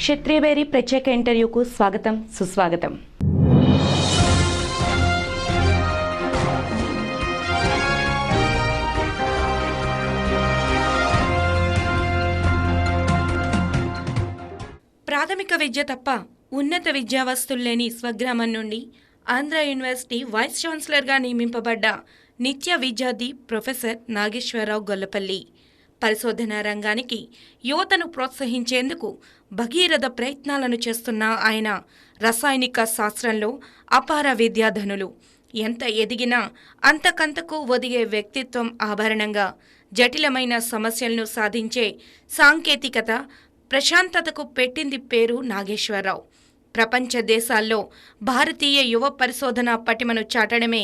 క్షత్రియబేరి ప్రత్యేక ఇంటర్వ్యూకు స్వాగతం సుస్వాగతం. ప్రాథమిక విద్య తప్ప ఉన్నత విద్యా వస్తువులు లేని స్వగ్రామం నుండి ఆంధ్ర యూనివర్సిటీ వైస్ ఛాన్సలర్గా నియమింపబడ్డ నిత్య విద్యార్థి ప్రొఫెసర్ నాగేశ్వరరావు గొల్లపల్లి పరిశోధనా రంగానికి యువతను ప్రోత్సహించేందుకు భగీరథ ప్రయత్నాలను చేస్తున్న ఆయన రసాయనిక శాస్త్రంలో అపార విద్యాధనులు. ఎంత ఎదిగినా అంతకంతకు ఒదిగే వ్యక్తిత్వం ఆభరణంగా జటిలమైన సమస్యలను సాధించే సాంకేతికత, ప్రశాంతతకు పెట్టింది పేరు నాగేశ్వరరావు. ప్రపంచ దేశాల్లో భారతీయ యువ పరిశోధన పటిమను చాటడమే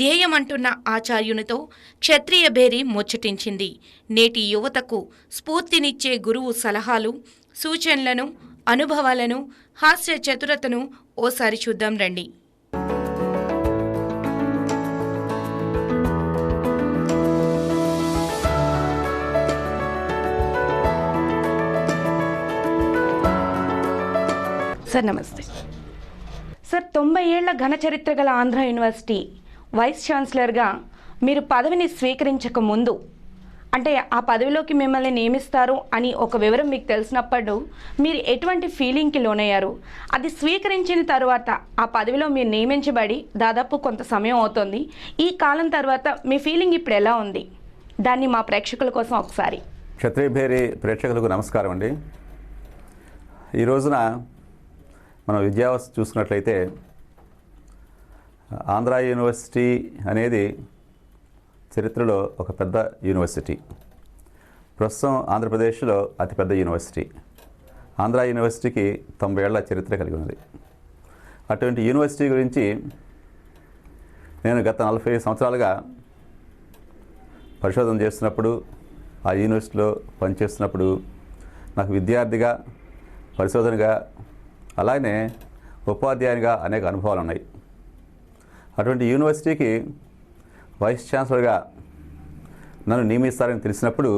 ధ్యేయమంటున్న ఆచార్యునితో క్షత్రియ భేరి ముచ్చటించింది. నేటి యువతకు స్ఫూర్తినిచ్చే గురువు సలహాలు, సూచనలను, అనుభవాలను, హాస్య చతురతను ఓసారి చూద్దాం రండి. సార్ నమస్తే. సార్, 90 ఏళ్ల ఘన చరిత్ర గల ఆంధ్ర యూనివర్సిటీ వైస్ ఛాన్సలర్గా మీరు పదవిని స్వీకరించక ముందు, అంటే ఆ పదవిలోకి మిమ్మల్ని నియమిస్తారు అని ఒక వివరం మీకు తెలిసినప్పుడు మీరు ఎటువంటి ఫీలింగ్కి లోనయ్యారు? అది స్వీకరించిన తర్వాత ఆ పదవిలో మీరు నియమించబడి దాదాపు కొంత సమయం అవుతుంది. ఈ కాలం తర్వాత మీ ఫీలింగ్ ఇప్పుడు ఎలా ఉంది? దాన్ని మా ప్రేక్షకుల కోసం ఒకసారి. క్షత్రియ భేరి ప్రేక్షకులకు నమస్కారం అండి. ఈ రోజున మనం విద్యావస్థ చూసుకున్నట్లయితే ఆంధ్ర యూనివర్సిటీ అనేది చరిత్రలో ఒక పెద్ద యూనివర్సిటీ. ప్రస్తుతం ఆంధ్రప్రదేశ్లో అతిపెద్ద యూనివర్సిటీ. ఆంధ్ర యూనివర్సిటీకి 90 ఏళ్ల చరిత్ర కలిగి ఉంది. అటువంటి యూనివర్సిటీ గురించి నేను గత 45 సంవత్సరాలుగా పరిశోధన చేస్తున్నప్పుడు, ఆ యూనివర్సిటీలో పనిచేస్తున్నప్పుడు నాకు విద్యార్థిగా, పరిశోధనగా, అలానే ఉపాధ్యాయునిగా అనేక అనుభవాలు ఉన్నాయి. అటువంటి యూనివర్సిటీకి వైస్ ఛాన్సలర్గా నన్ను నియమిస్తారని తెలిసినప్పుడు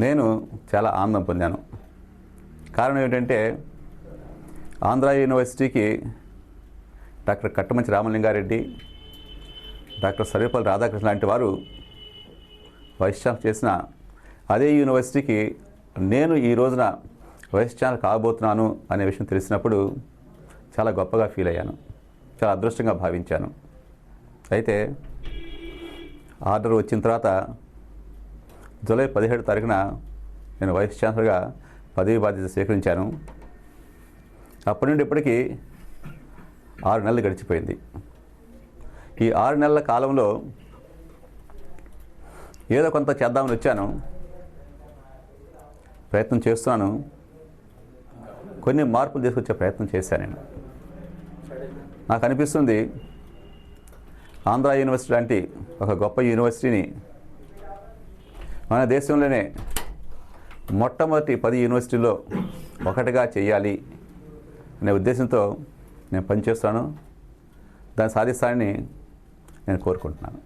నేను చాలా ఆనందం పొందాను. కారణం ఏంటంటే ఆంధ్ర యూనివర్సిటీకి డాక్టర్ కట్టమంచి రామలింగారెడ్డి, డాక్టర్ సర్వేపల్లి రాధాకృష్ణ లాంటి వారు వైస్ ఛాన్సలర్ చేసిన అదే యూనివర్సిటీకి నేను ఈ రోజున వైస్ ఛాన్సలర్ కాబోతున్నాను అనే విషయం తెలిసినప్పుడు చాలా గొప్పగా ఫీల్ అయ్యాను, చాలా అదృష్టంగా భావించాను. అయితే ఆర్డర్ వచ్చిన తర్వాత జూలై 17 తారీఖున నేను వైస్ ఛాన్సలర్గా పదవి బాధ్యత స్వీకరించాను. అప్పటి నుండి ఇప్పటికీ 6 నెలలు గడిచిపోయింది. ఈ 6 నెలల కాలంలో ఏదో కొంత చేద్దామని వచ్చాను, ప్రయత్నం చేస్తున్నాను, కొన్ని మార్పులు తీసుకొచ్చే ప్రయత్నం చేశాను. నేను నాకు అనిపిస్తుంది ఆంధ్ర యూనివర్సిటీ లాంటి ఒక గొప్ప యూనివర్సిటీని మన దేశంలోనే మొట్టమొదటి 10 యూనివర్సిటీల్లో ఒకటిగా చేయాలి అనే ఉద్దేశంతో నేను పనిచేస్తాను. దాన్ని సాధిస్తానని నేను కోరుకుంటున్నాను.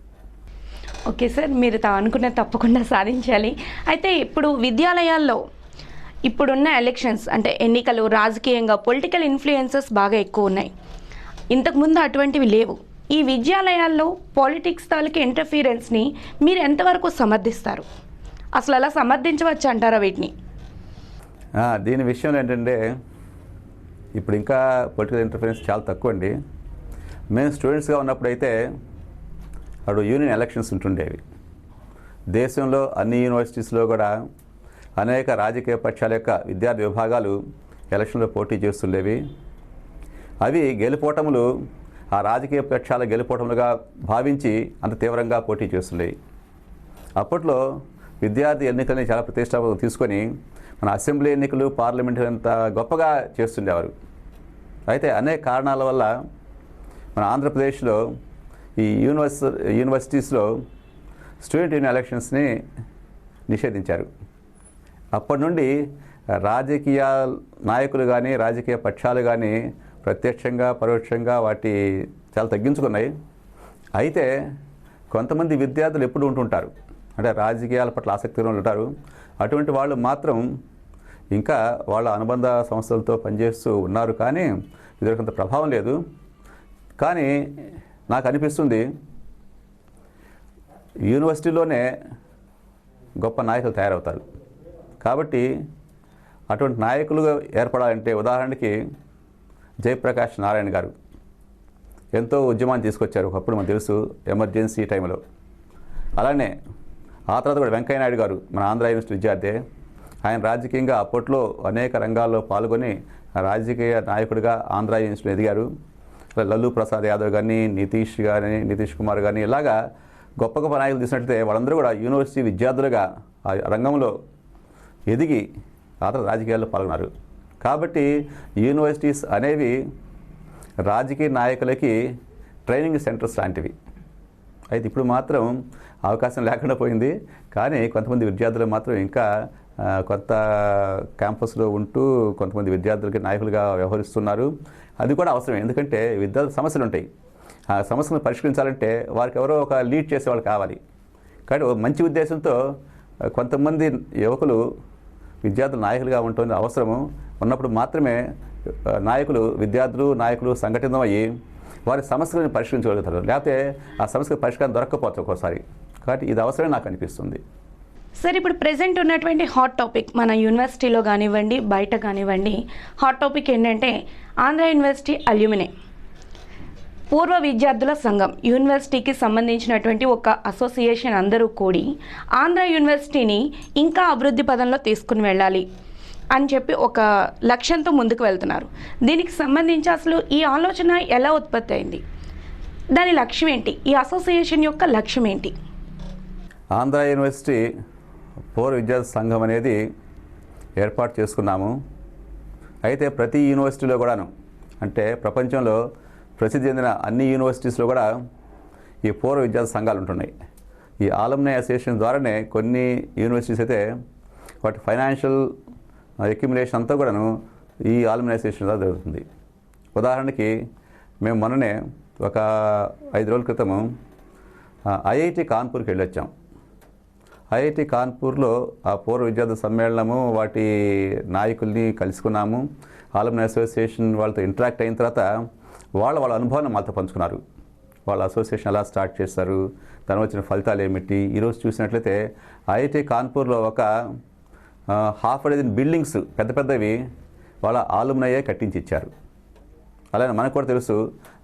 ఓకే సార్, మీరు అనుకున్న తప్పకుండా సాధించాలి. అయితే ఇప్పుడు విద్యాలయాల్లో ఇప్పుడున్న ఎలక్షన్స్ అంటే ఎన్నికలు, రాజకీయంగా పొలిటికల్ ఇన్ఫ్లుయెన్సెస్ బాగా ఎక్కువ ఉన్నాయి. ఇంతకుముందు అటువంటివి లేవు. ఈ విద్యాలయాల్లో పాలిటిక్స్ తాలూకు ఇంటర్ఫీరెన్స్ని మీరు ఎంతవరకు సమర్థిస్తారు? అసలు అలా సమర్థించవచ్చు అంటారా వీటిని? దీని విషయంలో ఏంటంటే ఇప్పుడు ఇంకా పొలిటికల్ ఇంటర్ఫీరెన్స్ చాలా తక్కువ అండి. మేము స్టూడెంట్స్గా ఉన్నప్పుడైతే అప్పుడు యూనియన్ ఎలక్షన్స్ ఉంటుండేవి. దేశంలో అన్ని యూనివర్సిటీస్లో కూడా అనేక రాజకీయ పక్షాల యొక్క విద్యార్థి విభాగాలు ఎలక్షన్లో పోటీ చేస్తుండేవి. అవి గెలుపోటములు ఆ రాజకీయ పక్షాల గెలుపోటములుగా భావించి అంత తీవ్రంగా పోటీ చేస్తుండేవి. అప్పట్లో విద్యార్థి ఎన్నికల్ని చాలా ప్రతిష్టాత్మకంగా తీసుకొని మన అసెంబ్లీ ఎన్నికలు, పార్లమెంట్ అంత గొప్పగా చేస్తుండేవారు. అయితే అనేక కారణాల వల్ల మన ఆంధ్రప్రదేశ్లో ఈ యూనివర్సిటీస్లో స్టూడెంట్ యూనియన్ ఎలక్షన్స్ని నిషేధించారు. అప్పటి నుండి రాజకీయ నాయకులు కానీ, రాజకీయ పక్షాలు కానీ ప్రత్యక్షంగా, పరోక్షంగా వాటి చాలా తగ్గించుకున్నాయి. అయితే కొంతమంది విద్యార్థులు ఎప్పుడు ఉంటుంటారు, అంటే రాజకీయాల పట్ల ఆసక్తి ఉంటారు. అటువంటి వాళ్ళు మాత్రం ఇంకా వాళ్ళ అనుబంధ సంస్థలతో పనిచేస్తూ ఉన్నారు, కానీ ఇదివరకంత ప్రభావం లేదు. కానీ నాకు అనిపిస్తుంది యూనివర్సిటీలోనే గొప్ప నాయకులు తయారవుతారు. కాబట్టి అటువంటి నాయకులు ఏర్పడాలంటే ఉదాహరణకి జయప్రకాష్ నారాయణ గారు ఎంతో ఉద్యమాన్ని తీసుకొచ్చారు ఒకప్పుడు, మనకు తెలుసు, ఎమర్జెన్సీ టైంలో. అలానే ఆ తర్వాత కూడా వెంకయ్య నాయుడు గారు మన ఆంధ్ర యూనివర్సిటీ విద్యార్థి. ఆయన రాజకీయంగా అప్పట్లో అనేక రంగాల్లో పాల్గొని రాజకీయ నాయకుడిగా ఆంధ్ర యూనివర్సిటీలో ఎదిగారు. లల్లూ ప్రసాద్ యాదవ్ కానీ, నితీష్ కుమార్ కానీ, ఇలాగా గొప్ప గొప్ప నాయకులు తీసినట్లయితే వాళ్ళందరూ కూడా యూనివర్సిటీ విద్యార్థులుగా ఆ రంగంలో ఎదిగి ఆ తర్వాత రాజకీయాల్లో పాల్గొన్నారు. కాబట్టి యూనివర్సిటీస్ అనేవి రాజకీయ నాయకులకి ట్రైనింగ్ సెంటర్స్ లాంటివి. అయితే ఇప్పుడు మాత్రం అవకాశం లేకుండా పోయింది. కానీ కొంతమంది విద్యార్థులు మాత్రం ఇంకా కొంత క్యాంపస్లో ఉంటూ కొంతమంది విద్యార్థులకి నాయకులుగా వ్యవహరిస్తున్నారు. అది కూడా అవసరమే, ఎందుకంటే విద్యార్థుల సమస్యలు ఉంటాయి. ఆ సమస్యలను పరిష్కరించాలంటే వారికి ఎవరో ఒక లీడ్ చేసేవాళ్ళు కావాలి. కాబట్టి మంచి ఉద్దేశంతో కొంతమంది యువకులు విద్యార్థులు నాయకులుగా ఉంటుంది అవసరము. ఉన్నప్పుడు మాత్రమే నాయకులు సంఘటితం అయ్యి వారి సమస్యలను పరిష్కరించగలుగుతారు. లేకపోతే ఆ సమస్యకు పరిష్కారం దొరక్కపోతుంది ఒక్కోసారి. కాబట్టి ఇది అవసరమే నాకు అనిపిస్తుంది. సార్, ఇప్పుడు ప్రెజెంట్ ఉన్నటువంటి హాట్ టాపిక్ మన యూనివర్సిటీలో కానివ్వండి, బయట కానివ్వండి, హాట్ టాపిక్ ఏంటంటే ఆంధ్ర యూనివర్సిటీ అల్యూమినే పూర్వ విద్యార్థుల సంఘం, యూనివర్సిటీకి సంబంధించినటువంటి ఒక అసోసియేషన్ అందరూ కూడి ఆంధ్ర యూనివర్సిటీని ఇంకా అభివృద్ధి పదంలో తీసుకుని వెళ్ళాలి అని చెప్పి ఒక లక్ష్యంతో ముందుకు వెళ్తున్నారు. దీనికి సంబంధించి అసలు ఈ ఆలోచన ఎలా ఉత్పత్తి అయింది? దాని లక్ష్యం ఏంటి? ఈ అసోసియేషన్ యొక్క లక్ష్యం ఏంటి? ఆంధ్ర యూనివర్సిటీ పూర్వ విద్యార్థి సంఘం అనేది ఏర్పాటు చేసుకున్నాము. అయితే ప్రతి యూనివర్సిటీలో కూడాను, అంటే ప్రపంచంలో ప్రసిద్ధి చెందిన అన్ని యూనివర్సిటీస్లో కూడా ఈ పూర్వ విద్యార్థి సంఘాలు ఉంటున్నాయి. ఈ ఆలుమ్ని అసోసియేషన్ ద్వారానే కొన్ని యూనివర్సిటీస్ అయితే వాటి ఫైనాన్షియల్ అక్యుములేషన్ అంతా కూడాను ఈ ఆలుమ్ని అసోసియేషన్ ద్వారా జరుగుతుంది. ఉదాహరణకి మేము మొన్ననే ఒక 5 రోజుల క్రితము ఐఐటి కాన్పూర్కి వెళ్ళొచ్చాం. ఐఐటి కాన్పూర్లో ఆ పూర్వ విద్యార్థి సమ్మేళనము వాటి నాయకుల్ని కలుసుకున్నాము. ఆలుమ్ని అసోసియేషన్ వాళ్ళతో ఇంటరాక్ట్ అయిన తర్వాత వాళ్ళ అనుభవాన్ని మాతో పంచుకున్నారు. వాళ్ళ అసోసియేషన్ ఎలా స్టార్ట్ చేస్తారు, దాని వచ్చిన ఫలితాలు ఏమిటి. ఈరోజు చూసినట్లయితే ఐఐటి కాన్పూర్లో ఒక హాఫ్ డజన్ బిల్డింగ్స్ పెద్ద పెద్దవి వాళ్ళ ఆలుమ్నయే కట్టించి ఇచ్చారు. అలానే మనకు కూడా తెలుసు,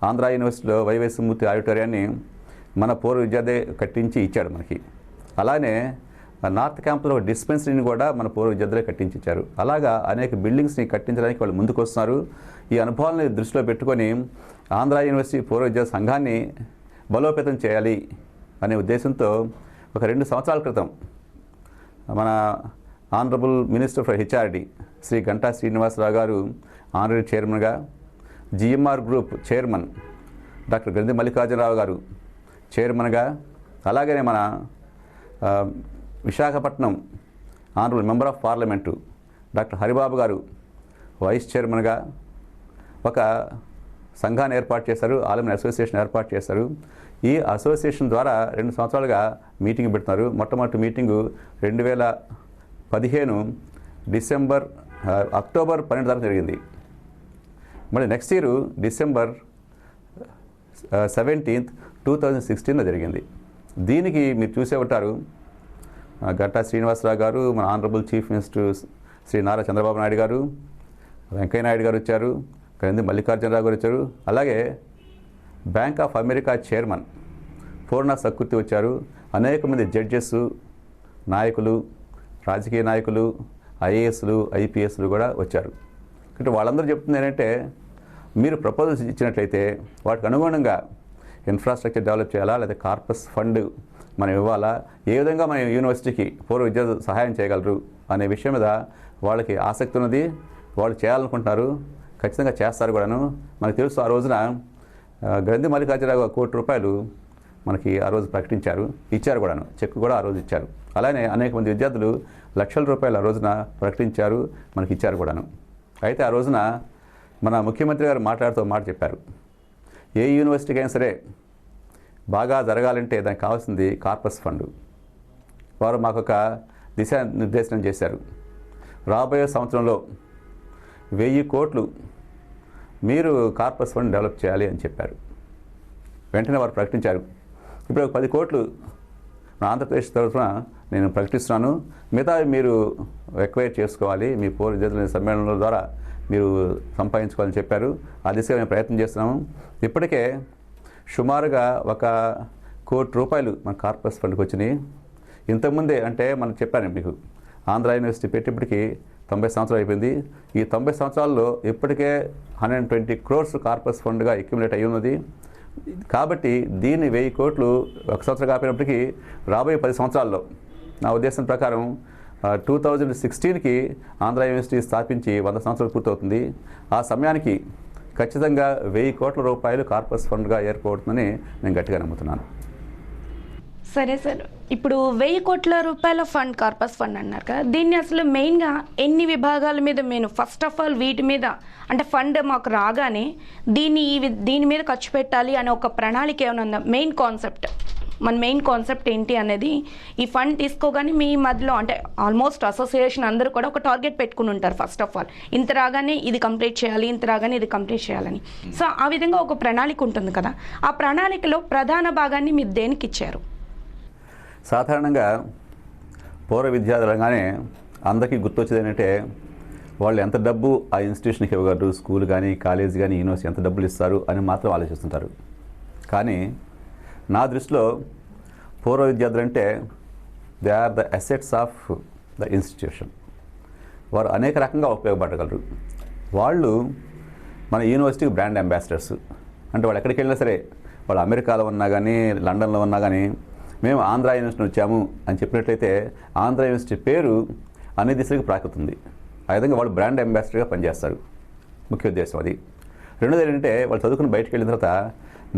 ఆంధ్ర యూనివర్సిటీలో వైవై సుమూర్తి ఆడిటోరియాన్ని మన పూర్వ విద్యార్థి కట్టించి ఇచ్చాడు మనకి. అలానే నార్త్ క్యాంప్లో ఒక డిస్పెన్సరీని కూడా మన పూర్వ విద్యార్థులే కట్టించి ఇచ్చారు. అలాగా అనేక బిల్డింగ్స్ని కట్టించడానికి వాళ్ళు ముందుకు వస్తున్నారు. ఈ అనుభవాలను దృష్టిలో పెట్టుకొని ఆంధ్ర యూనివర్సిటీ పూర్వ విద్యార్థి సంఘాన్ని బలోపేతం చేయాలి అనే ఉద్దేశంతో ఒక 2 సంవత్సరాల క్రితం మన honourable minister for HRD Shri Ganta Srinivasarao గారు ఆనరీ చైర్మన్గా, జిఎంఆర్ గ్రూప్ చైర్మన్ డాక్టర్ గ్రంథి మల్లికార్జునరావు గారు చైర్మన్గా, అలాగనే మన Visakhapatnam honourable member of parliament doctor Haribabu గారు వైస్ చైర్మన్గా ఒక సంఘాన్ని ఏర్పాటు చేశారు. ఆలుమ్ని అసోసియేషన్ ఏర్పాటు చేశారు. ఈ అసోసియేషన్ ద్వారా 2 సంవత్సరాలుగా మీటింగ్ పెడుతున్నారు. మొట్టమొదటి మీటింగు 2015 అక్టోబర్ 12 తారీఖు జరిగింది. మళ్ళీ నెక్స్ట్ ఇయర్ డిసెంబర్ 17, 2016 జరిగింది. దీనికి మీరు చూసే ఉంటారు, గంటా శ్రీనివాసరావు గారు, మన honourable chief minister Shri Nara Chandrababu Naidu గారు, వెంకయ్య నాయుడు గారు వచ్చారు, గ్రంథి మల్లికార్జునరావు గారు వచ్చారు, అలాగే బ్యాంక్ ఆఫ్ అమెరికా చైర్మన్ పూర్ణ సక్కుర్తి వచ్చారు. అనేక మంది జడ్జెస్, నాయకులు, రాజకీయ నాయకులు, ఐఏఎస్లు, ఐపీఎస్లు కూడా వచ్చారు. అంటే వాళ్ళందరూ చెప్తుంది ఏంటంటే, మీరు ప్రపోజల్స్ ఇచ్చినట్లయితే వాటికి అనుగుణంగా ఇన్ఫ్రాస్ట్రక్చర్ డెవలప్ చేయాలా, లేదా కార్పస్ ఫండ్ మనం ఇవ్వాలా, ఏ విధంగా మన యూనివర్సిటీకి పూర్వ విద్యార్థులు సహాయం చేయగలరు అనే విషయం మీద వాళ్ళకి ఆసక్తి ఉన్నది. వాళ్ళు చేయాలనుకుంటున్నారు, ఖచ్చితంగా చేస్తారు కూడాను. మనకు తెలుసు, ఆ రోజున గ్రంథి మల్లికార్జునరావు ₹1 కోటి మనకి ఆ రోజు ప్రకటించారు, ఇచ్చారు కూడాను. చెక్ కూడా ఆ రోజు ఇచ్చారు. అలానే అనేక మంది విద్యార్థులు ₹లక్షల ఆ రోజున ప్రకటించారు, మనకి ఇచ్చారు కూడాను. అయితే ఆ రోజున మన ముఖ్యమంత్రి గారు మాట్లాడుతూ మాట చెప్పారు, ఏ యూనివర్సిటీకి అయినా సరే బాగా జరగాలంటే దానికి కావాల్సింది కార్పస్ ఫండ్. వారు మాకు ఒక దిశానిర్దేశనం చేశారు. రాబోయే సంవత్సరంలో 1000 కోట్లు మీరు కార్పస్ ఫండ్ డెవలప్ చేయాలి అని చెప్పారు. వెంటనే వారు ప్రకటించారు. ఇప్పుడు 10 కోట్లు మన ఆంధ్రప్రదేశ్ తరఫున నేను ప్రకటిస్తున్నాను, మిగతా మీరు ఎక్వైర్ చేసుకోవాలి, మీ పూర్వ విద్యార్థుల సమ్మేళనాల ద్వారా మీరు సంపాదించుకోవాలని చెప్పారు. ఆ దిశగా మేము ప్రయత్నం చేస్తున్నాము. ఇప్పటికే సుమారుగా 1 కోటి రూపాయలు మన కార్పస్ ఫండ్కి వచ్చినాయి. ఇంతకుముందే అంటే మనం చెప్పాను మీకు, ఆంధ్ర యూనివర్సిటీ పెట్టిప్పటికీ 90 సంవత్సరాలు అయిపోయింది. ఈ 90 సంవత్సరాల్లో ఇప్పటికే 120 crores కార్పస్ ఫండ్గా అక్యుములేట్ అయ్యి ఉన్నది. కాబట్టి దీన్ని 1000 కోట్లు ఒక సంవత్సరం కాకపోయినప్పటికీ రాబోయే 10 సంవత్సరాల్లో నా ఉద్దేశం ప్రకారం 2016కి ఆంధ్ర యూనివర్సిటీ స్థాపించి 100 సంవత్సరాలు పూర్తవుతుంది. ఆ సమయానికి ఖచ్చితంగా 1000 కోట్ల రూపాయలు కార్పస్ ఫండ్గా ఏర్పడుతుందని నేను గట్టిగా నమ్ముతున్నాను. సరే సార్, ఇప్పుడు 1000 కోట్ల రూపాయల ఫండ్ కార్పస్ ఫండ్ అన్నారు కదా, దీన్ని అసలు మెయిన్గా ఎన్ని విభాగాల మీద నేను ఫస్ట్ ఆఫ్ ఆల్ వీటి మీద అంటే ఫండ్ మాకు రాగానే దీని మీద ఖర్చు పెట్టాలి అనే ఒక ప్రణాళిక ఏమైనా ఉందా? మెయిన్ కాన్సెప్ట్ ఏంటి అనేది ఈ ఫండ్ తీసుకోగానే మీ మధ్యలో అంటే ఆల్మోస్ట్ అసోసియేషన్ అందరూ కూడా ఒక టార్గెట్ పెట్టుకుని ఉంటారు. ఫస్ట్ ఆఫ్ ఆల్ ఇంత రాగానే ఇది కంప్లీట్ చేయాలి, ఇంత రాగానే ఇది కంప్లీట్ చేయాలని. సో ఆ విధంగా ఒక ప్రణాళిక ఉంటుంది కదా, ఆ ప్రణాళికలో ప్రధాన భాగాన్ని మీరు దేనికి ఇచ్చారు? సాధారణంగా పూర్వ విద్యార్థులుగానే అందరికీ గుర్తొచ్చేది ఏంటంటే వాళ్ళు ఎంత డబ్బు ఆ ఇన్స్టిట్యూషన్కి ఇవ్వగలరు, స్కూల్ కానీ కాలేజ్ కానీ యూనివర్సిటీ ఎంత డబ్బులు ఇస్తారు అని మాత్రం ఆలోచిస్తుంటారు. కానీ నా దృష్టిలో పూర్వ విద్యార్థులు అంటే they are the assets of the institution. వారు అనేక రకంగా ఉపయోగపడగలరు. వాళ్ళు మన యూనివర్సిటీకి బ్రాండ్ అంబాసిడర్స్. అంటే వాళ్ళు ఎక్కడికి వెళ్ళినా సరే, వాళ్ళు అమెరికాలో ఉన్నా కానీ లండన్లో ఉన్నా కానీ మేము ఆంధ్ర యూనివర్సిటీ వచ్చాము అని చెప్పినట్లయితే ఆంధ్ర యూనివర్సిటీ పేరు అన్ని దిశలకు ప్రాకుతుంది. ఆ విధంగా వాళ్ళు బ్రాండ్ అంబాసిడర్గా పనిచేస్తారు. ముఖ్య ఉద్దేశం అది. రెండోది ఏంటంటే వాళ్ళు చదువుకుని బయటకు వెళ్ళిన తర్వాత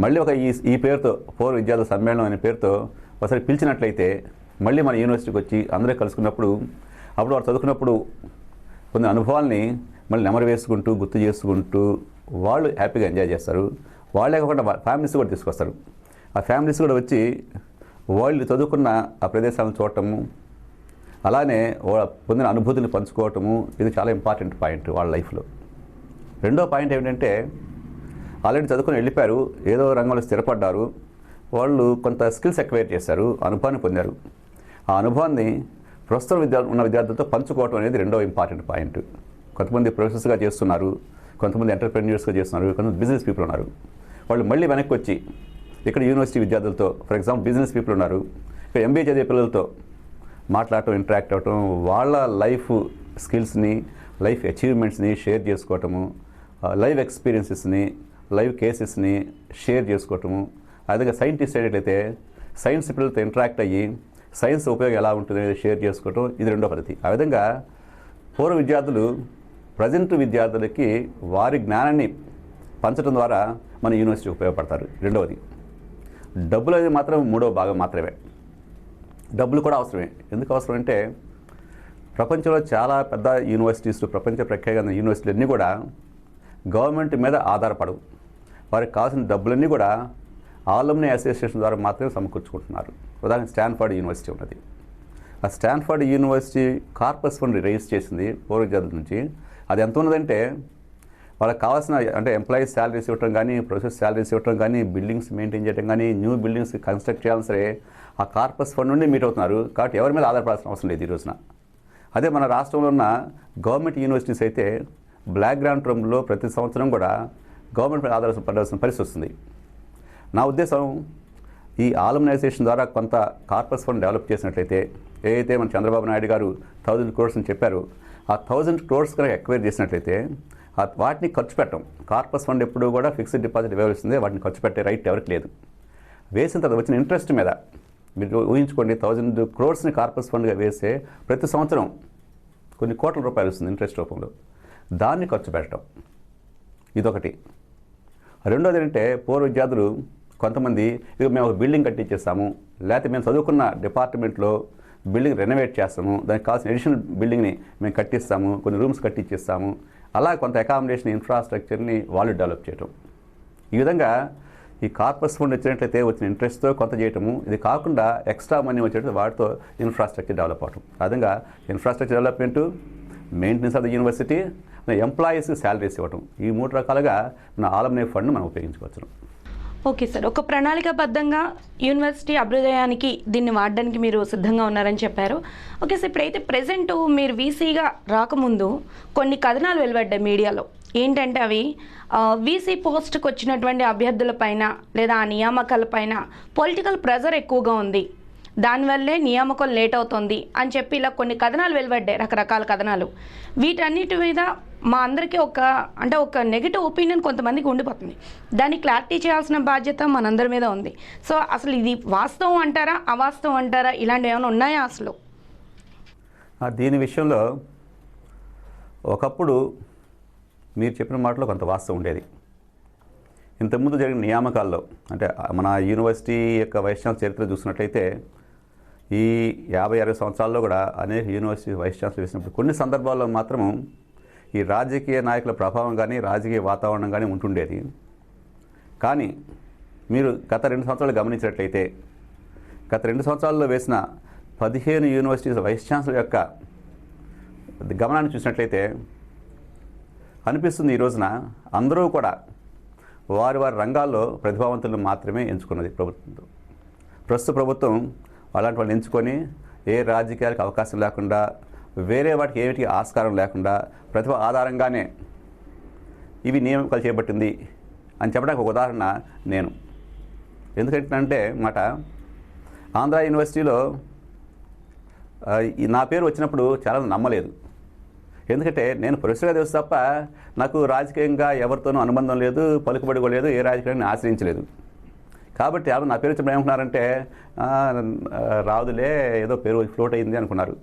మళ్ళీ ఒక ఈ పేరుతో పూర్వ విద్యార్థుల సమ్మేళనం అనే పేరుతో ఒకసారి పిలిచినట్లయితే మళ్ళీ మన యూనివర్సిటీకి వచ్చి అందరూ కలుసుకున్నప్పుడు అప్పుడు వాళ్ళు చదువుకున్నప్పుడు కొన్ని అనుభవాల్ని మళ్ళీ నెమరు వేసుకుంటూ గుర్తు చేసుకుంటూ వాళ్ళు హ్యాపీగా ఎంజాయ్ చేస్తారు. వాళ్ళే కాకుండా ఫ్యామిలీస్ కూడా తీసుకొస్తారు. ఆ ఫ్యామిలీస్ కూడా వచ్చి వాళ్ళు చదువుకున్న ఆ ప్రదేశాలను చూడటము, అలానే వాళ్ళ పొందిన అనుభూతిని పంచుకోవటము, ఇది చాలా ఇంపార్టెంట్ పాయింట్ వాళ్ళ లైఫ్లో. రెండో పాయింట్ ఏమిటంటే ఆల్రెడీ చదువుకొని వెళ్ళిపోయారు, ఏదో రంగంలో స్థిరపడ్డారు, వాళ్ళు కొంత స్కిల్స్ ఎక్వైర్ చేశారు, అనుభవాన్ని పొందారు. ఆ అనుభవాన్ని ప్రస్తుతం ఉన్న విద్యార్థులతో పంచుకోవటం అనేది రెండో ఇంపార్టెంట్ పాయింట్. కొంతమంది ప్రొఫెసర్స్గా చేస్తున్నారు, కొంతమంది ఎంటర్ప్రెన్యూర్స్గా చేస్తున్నారు, కొంతమంది బిజినెస్ పీపుల్ ఉన్నారు. వాళ్ళు మళ్ళీ వెనక్కి వచ్చి ఇక్కడ యూనివర్సిటీ విద్యార్థులతో, ఫర్ ఎగ్జాంపుల్ బిజినెస్ పీపుల్ ఉన్నారు, ఇక్కడ ఎంబీఏ చదివే పిల్లలతో మాట్లాడటం, ఇంటరాక్ట్ అవ్వటం, వాళ్ళ లైఫ్ స్కిల్స్ని, లైఫ్ అచీవ్మెంట్స్ని షేర్ చేసుకోవటము, లైవ్ ఎక్స్పీరియన్సెస్ని, లైవ్ కేసెస్ని షేర్ చేసుకోవటము. అదేవిధంగా సైంటిస్ట్ అయినట్లయితే సైన్స్ పిల్లలతో ఇంటరాక్ట్ అయ్యి సైన్స్ ఉపయోగం ఎలా ఉంటుంది అనేది షేర్ చేసుకోవటం, ఇది రెండో పద్ధతి. ఆ విధంగా పూర్వ విద్యార్థులు ప్రజెంట్ విద్యార్థులకి వారి జ్ఞానాన్ని పంచడం ద్వారా మన యూనివర్సిటీ ఉపయోగపడతారు. రెండవది డబ్బులు అనేది మాత్రం మూడవ భాగం మాత్రమే. డబ్బులు కూడా అవసరమే. ఎందుకు అవసరం అంటే ప్రపంచంలో చాలా పెద్ద యూనివర్సిటీస్, ప్రపంచ ప్రఖ్యాత యూనివర్సిటీలు అన్నీ కూడా గవర్నమెంట్ మీద ఆధారపడవు. వారికి కావాల్సిన డబ్బులన్నీ కూడా ఆల్umni అసోసియేషన్ ద్వారా మాత్రమే సమకూర్చుకుంటున్నారు. ఉదాహరణ స్టాన్ఫర్డ్ యూనివర్సిటీ ఉన్నది. ఆ Stanford university corpus fund rise చేసింది పూర్వ విద్యార్థుల నుంచి. అది ఎంత ఉన్నదంటే వాళ్ళకి కావాల్సిన అంటే ఎంప్లాయీస్ శాలరీస్ ఇవ్వటం కానీ, ప్రొఫెసర్స్ శాలరీస్ ఇవ్వటం కానీ, బిల్డింగ్స్ మెయింటైన్ చేయడం కానీ, న్యూ బిల్డింగ్స్ కన్స్ట్రక్ట్ చేయాలని సరే ఆ కార్పస్ ఫండ్ నుండి మీట్ అవుతున్నారు. కాబట్టి ఎవరి మీద ఆధారపడాల్సిన అవసరం లేదు ఈ రోజున. అదే మన రాష్ట్రంలో ఉన్న గవర్నమెంట్ యూనివర్సిటీస్ అయితే బ్లాక్ గ్రాంట్ రూమ్లో ప్రతి సంవత్సరం కూడా గవర్నమెంట్ మీద ఆధారపడాల్సిన పరిస్థితి వస్తుంది. నా ఉద్దేశం ఈ ఆల్umnization ద్వారా కొంత కార్పస్ ఫండ్ డెవలప్ చేసినట్లయితే, ఏదైతే మన చంద్రబాబు నాయుడు గారు 1000 crores అని చెప్పారు, ఆ 1000 crores కనుక ఎక్వైర్ చేసినట్లయితే వాటిని ఖర్చు పెట్టడం. కార్పస్ ఫండ్ ఎప్పుడు కూడా ఫిక్స్డ్ డిపాజిట్ ఇవ్వాల్సిందే, వాటిని ఖర్చు పెట్టే రైట్ ఎవరికి లేదు. వేసిన తర్వాత వచ్చిన ఇంట్రెస్ట్ మీద మీరు ఊహించుకోండి, 1000 crores కార్పస్ ఫండ్గా వేస్తే ప్రతి సంవత్సరం కొన్ని కోట్ల రూపాయలు వస్తుంది ఇంట్రెస్ట్ రూపంలో. దాన్ని ఖర్చు పెట్టడం ఇదొకటి. రెండోది ఏంటంటే పూర్వ విద్యార్థులు కొంతమంది ఇక మేము ఒక బిల్డింగ్ కట్టించేస్తాము, లేకపోతే మేము చదువుకున్న డిపార్ట్మెంట్లో బిల్డింగ్ రెనోవేట్ చేస్తాము, దానికి కావాల్సిన ఎడిషనల్ బిల్డింగ్ని మేము కట్టిస్తాము, కొన్ని రూమ్స్ కట్టించేస్తాము, అలా కొంత అకామిడేషన్ ఇన్ఫ్రాస్ట్రక్చర్ని వాళ్ళు డెవలప్ చేయటం. ఈ విధంగా ఈ కార్పస్ ఫండ్ వచ్చినట్లయితే వచ్చిన ఇంట్రెస్ట్తో కొంత చేయటము, ఇది కాకుండా ఎక్స్ట్రా మనీ వచ్చేటప్పుడు వాటితో ఇన్ఫ్రాస్ట్రక్చర్ డెవలప్ అవటం. ఆ విధంగా infrastructure development, maintenance of the university, ఎంప్లాయీస్కి శాలరీస్ ఇవ్వటం. ఈ 3 రకాలుగా మన ఆలమ్నీ ఫండ్ను మనం ఉపయోగించుకోవచ్చు. ఓకే సార్, ఒక ప్రణాళికాబద్ధంగా యూనివర్సిటీ అభ్యుదయానికి దీన్ని వాడడానికి మీరు సిద్ధంగా ఉన్నారని చెప్పారు. ఓకే సార్, ఇప్పుడైతే ప్రెజెంట్ మీరు వీసీగా రాకముందు కొన్ని కథనాలు వెలువడ్డాయి మీడియాలో. ఏంటంటే అవి వీసీ పోస్ట్కి వచ్చినటువంటి అభ్యర్థులపైన లేదా ఆ నియామకాలపైన పొలిటికల్ ప్రెజర్ ఎక్కువగా ఉంది, దానివల్లే నియామకం లేట్ అవుతుంది అని చెప్పి ఇలా కొన్ని కథనాలు వెలువడ్డాయి, రకరకాల కథనాలు. వీటన్నిటి మీద మా అందరికీ ఒక నెగిటివ్ ఒపీనియన్ కొంతమందికి ఉండిపోతుంది. దాన్ని క్లారిటీ చేయాల్సిన బాధ్యత మనందరి మీద ఉంది. సో అసలు ఇది వాస్తవం అంటారా, అవాస్తవం అంటారా, ఇలాంటివి ఏమైనా ఉన్నాయా అసలు? దీని విషయంలో ఒకప్పుడు మీరు చెప్పిన మాటలో కొంత వాస్తవం ఉండేది. ఇంతకుముందు జరిగిన నియామకాల్లో, అంటే మన యూనివర్సిటీ యొక్క వైస్ ఛాన్సలర్ చరిత్ర చూసినట్లయితే ఈ 50-60 సంవత్సరాల్లో కూడా అనేక యూనివర్సిటీ వైస్ ఛాన్సలర్ వేసినప్పుడు కొన్ని సందర్భాల్లో మాత్రము ఈ రాజకీయ నాయకుల ప్రభావం కానీ రాజకీయ వాతావరణం కానీ ఉంటుండేది. కానీ మీరు గత 2 సంవత్సరాలు గమనించినట్లయితే గత 2 సంవత్సరాల్లో వేసిన 15 యూనివర్సిటీస్ వైస్ ఛాన్సలర్ యొక్క గమనాన్ని చూసినట్లయితే అనిపిస్తుంది, ఈ రోజున అందరూ కూడా వారి రంగాల్లో ప్రతిభావంతులను మాత్రమే ఎంచుకున్నది ప్రభుత్వం. ప్రస్తుత ప్రభుత్వం అలాంటి వాళ్ళని ఎంచుకొని ఏ రాజకీయాలకు అవకాశం లేకుండా, వేరే వాటికి ఏమిటి ఆస్కారం లేకుండా ప్రతిభ ఆధారంగానే ఇవి నియామకాలు చేపట్టింది అని చెప్పడానికి ఒక ఉదాహరణ నేను. ఎందుకంటే మాట ఆంధ్ర యూనివర్సిటీలో నా పేరు వచ్చినప్పుడు చాలా నమ్మలేదు. ఎందుకంటే నేను ప్రొఫెసర్గా తెలుసు తప్ప నాకు రాజకీయంగా ఎవరితోనూ అనుబంధం లేదు, పలుకుబడి కూడా లేదు, ఏ రాజకీయాన్ని ఆశ్రయించలేదు. కాబట్టి ఎవరు నా పేరు వచ్చినప్పుడు ఏమనుకున్నారంటే రాదులే, ఏదో పేరు ఫ్లోట్ అయింది అనుకున్నారు.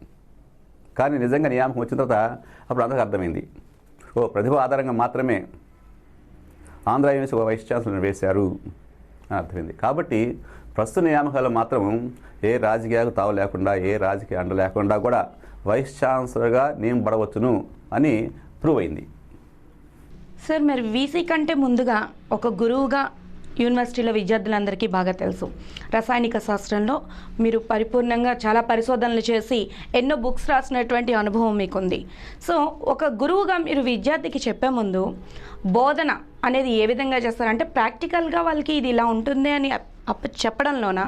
కానీ నిజంగా నియామకం వచ్చిన తర్వాత అప్పుడు అందరికీ అర్థమైంది, ప్రతిభ ఆధారంగా మాత్రమే ఆంధ్ర యూనివర్సిటీ వైస్ ఛాన్సలర్ వేశారు అని అర్థమైంది. కాబట్టి ప్రస్తుత నియామకాలు మాత్రం ఏ రాజకీయాలకు తావు లేకుండా, ఏ రాజకీయ అండ లేకుండా కూడా వైస్ ఛాన్సలర్గా నియమపడవచ్చును అని ప్రూవ్ అయింది. సార్, మరి వీసీ కంటే ముందుగా ఒక గురువుగా యూనివర్సిటీలో విద్యార్థులందరికీ బాగా తెలుసు, రసాయనిక శాస్త్రంలో మీరు పరిపూర్ణంగా చాలా పరిశోధనలు చేసి ఎన్నో బుక్స్ రాసినటువంటి అనుభవం మీకుంది. సో ఒక గురువుగా మీరు విద్యార్థికి చెప్పే ముందు బోధన అనేది ఏ విధంగా చేస్తారంటే ప్రాక్టికల్గా వాళ్ళకి ఇది ఇలా ఉంటుంది అని చెప్పడంలోనా,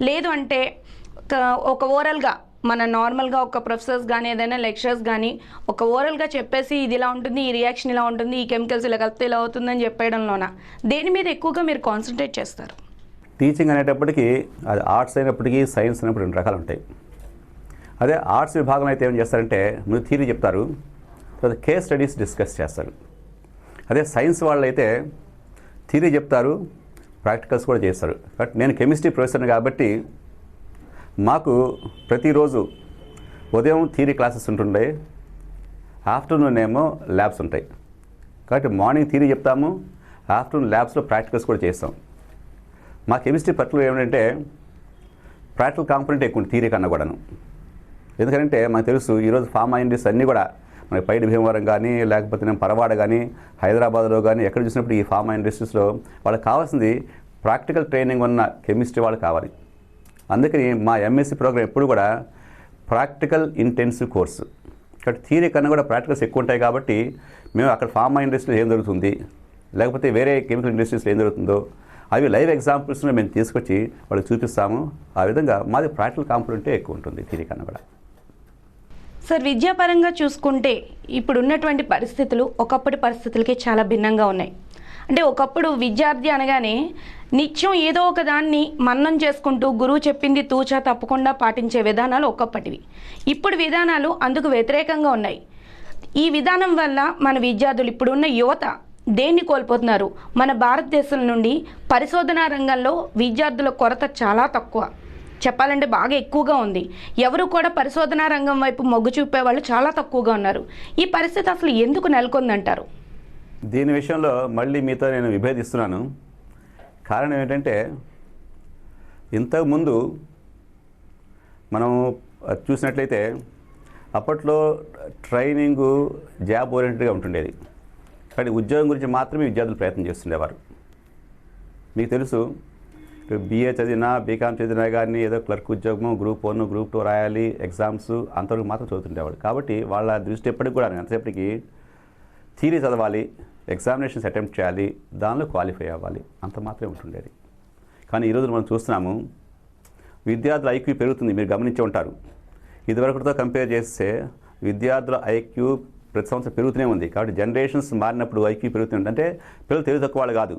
లేదు అంటే ఒక ఓరల్గా మన నార్మల్గా ఒక ప్రొఫెసర్స్ కానీ ఏదైనా లెక్చరర్స్ కానీ ఒక ఓరల్గా చెప్పేసి ఇది ఇలా ఉంటుంది, ఈ రియాక్షన్ ఇలా ఉంటుంది, ఈ కెమికల్స్ ఇలా కలిపితే ఇలా అవుతుందని చెప్పేయడంలోన దేని మీద ఎక్కువగా మీరు కాన్సన్ట్రేట్ చేస్తారు? టీచింగ్ అనేటప్పటికీ అది ఆర్ట్స్ అయినప్పటికీ సైన్స్ అయినప్పుడు 2 రకాలు ఉంటాయి. అదే ఆర్ట్స్ విభాగంలో అయితే ఏం చేస్తారంటే మీరు థియరీ చెప్తారు, తర్వాత కేస్ స్టడీస్ డిస్కస్ చేస్తారు. అదే సైన్స్ వాళ్ళు అయితే థియరీ చెప్తారు, ప్రాక్టికల్స్ కూడా చేస్తారు. బట్ నేను కెమిస్ట్రీ ప్రొఫెసర్ని కాబట్టి మాకు ప్రతిరోజు ఉదయం థియరీ క్లాసెస్ ఉంటుండే, ఆఫ్టర్నూన్ ఏమో ల్యాబ్స్ ఉంటాయి. కాబట్టి మార్నింగ్ థియరీ చెప్తాము, ఆఫ్టర్నూన్ ల్యాబ్స్లో ప్రాక్టికల్స్ కూడా చేస్తాం. మా కెమిస్ట్రీ పర్టికులర్ ఏమిటంటే ప్రాక్టికల్ కాంపోనెంట్ ఎక్కువ థియరీ కన్నా కూడాను. ఎందుకంటే మనకు తెలుసు ఈరోజు ఫార్మా ఇండస్ట్రీస్ అన్నీ కూడా మనకి పైడి భీమవరం కానీ, లేకపోతే నేను పరవాడ కానీ, హైదరాబాద్లో కానీ ఎక్కడ చూసినప్పుడు ఈ ఫార్మా ఇండస్ట్రీస్లో వాళ్ళకి కావాల్సింది ప్రాక్టికల్ ట్రైనింగ్ ఉన్న కెమిస్ట్రీ వాళ్ళు కావాలి. అందుకని మా ఎంఎస్సీ ప్రోగ్రామ్ ఎప్పుడు కూడా ప్రాక్టికల్ ఇంటెన్సివ్ కోర్సు. కాబట్టి థియరీ కన్నా కూడా ప్రాక్టికల్స్ ఎక్కువ ఉంటాయి. కాబట్టి మేము అక్కడ ఫార్మా ఇండస్ట్రీలో ఏం జరుగుతుంది, లేకపోతే వేరే కెమికల్ ఇండస్ట్రీస్లో ఏం జరుగుతుందో అవి లైవ్ ఎగ్జాంపుల్స్ని మేము తీసుకొచ్చి వాళ్ళకి చూపిస్తాము. ఆ విధంగా మాది ప్రాక్టికల్ కాంపోనెంటే ఎక్కువ ఉంటుంది థియరీ కన్నా కూడా. సార్, విద్యాపరంగా చూసుకుంటే ఇప్పుడు ఉన్నటువంటి పరిస్థితులు ఒకప్పటి పరిస్థితులకి చాలా భిన్నంగా ఉన్నాయి. అంటే ఒకప్పుడు విద్యార్థి అనగానే నిత్యం ఏదో ఒక దాన్ని మన్నం చేసుకుంటూ గురువు చెప్పింది తూచా తప్పకుండా పాటించే విధానాలు ఒకప్పటివి. ఇప్పుడు విధానాలు అందుకు వ్యతిరేకంగా ఉన్నాయి. ఈ విధానం వల్ల మన విద్యార్థులు, ఇప్పుడున్న యువత దేన్ని కోల్పోతున్నారు? మన భారతదేశం నుండి పరిశోధనా రంగంలో విద్యార్థుల కొరత చాలా తక్కువ, చెప్పాలంటే బాగా ఎక్కువగా ఉంది. ఎవరు కూడా పరిశోధనా రంగం వైపు మొగ్గు చూపే వాళ్ళు చాలా తక్కువగా ఉన్నారు. ఈ పరిస్థితి అసలు ఎందుకు నెలకొందంటారు? దీని విషయంలో మళ్ళీ మీతో నేను విభేదిస్తున్నాను. కారణం ఏంటంటే ఇంతకుముందు మనం చూసినట్లయితే అప్పట్లో ట్రైనింగు జాబ్ ఓరియంటెడ్గా ఉంటుండేది. కానీ ఉద్యోగం గురించి మాత్రమే విద్యార్థులు ప్రయత్నం చేస్తుండేవారు. మీకు తెలుసు BA చదివినా బీకామ్ చదివినా కానీ ఏదో క్లర్క్ ఉద్యోగం గ్రూప్ 1 గ్రూప్ 2 రాయాలి ఎగ్జామ్స్ అంతవరకు మాత్రం చదువుతుండేవాడు. కాబట్టి వాళ్ళ దృష్టి ఎప్పటికి కూడా ఎంతసేపటికి థియరీ చదవాలి, ఎగ్జామినేషన్స్ అటెంప్ట్ చేయాలి, దానిలో క్వాలిఫై అవ్వాలి, అంత మాత్రమే ఉంటుండేది. కానీ ఈరోజు మనం చూస్తున్నాము విద్యార్థుల ఐక్యూ పెరుగుతుంది. మీరు గమనించి ఉంటారు, ఇదివరకుతో కంపేర్ చేస్తే విద్యార్థుల ఐక్యూ ప్రతి సంవత్సరం పెరుగుతూనే ఉంది. కాబట్టి జనరేషన్స్ మారినప్పుడు ఐక్యూ పెరుగుతుంది. అంటే పిల్లలు తెలివి తక్కువ వాళ్ళు కాదు,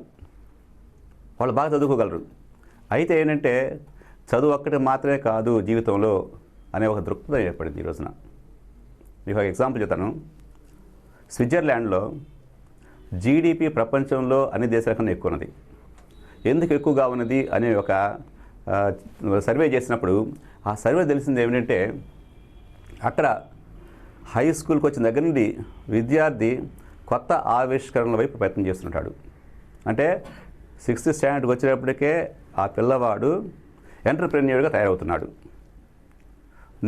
వాళ్ళు బాగా చదువుకోగలరు. అయితే ఏంటంటే చదువు ఒక్కటి మాత్రమే కాదు జీవితంలో అనే ఒక దృక్పథం ఏర్పడింది ఈ రోజున. మీకు ఒక ఎగ్జాంపుల్ చెప్తాను. స్విట్జర్లాండ్లో జీడిపి ప్రపంచంలో అన్ని దేశాల కన్నా ఎక్కువ ఉన్నది. ఎందుకు ఎక్కువగా ఉన్నది అనే ఒక సర్వే చేసినప్పుడు ఆ సర్వే తెలిసింది ఏమిటంటే అక్కడ హై స్కూల్కి వచ్చిన దగ్గర నుండి విద్యార్థి కొత్త ఆవిష్కరణల వైపు ప్రయత్నం చేస్తుంటాడు. అంటే 6th స్టాండర్డ్కి వచ్చేటప్పటికే ఆ పిల్లవాడు ఎంటర్‌ప్రెన్యూర్గా తయారవుతున్నాడు,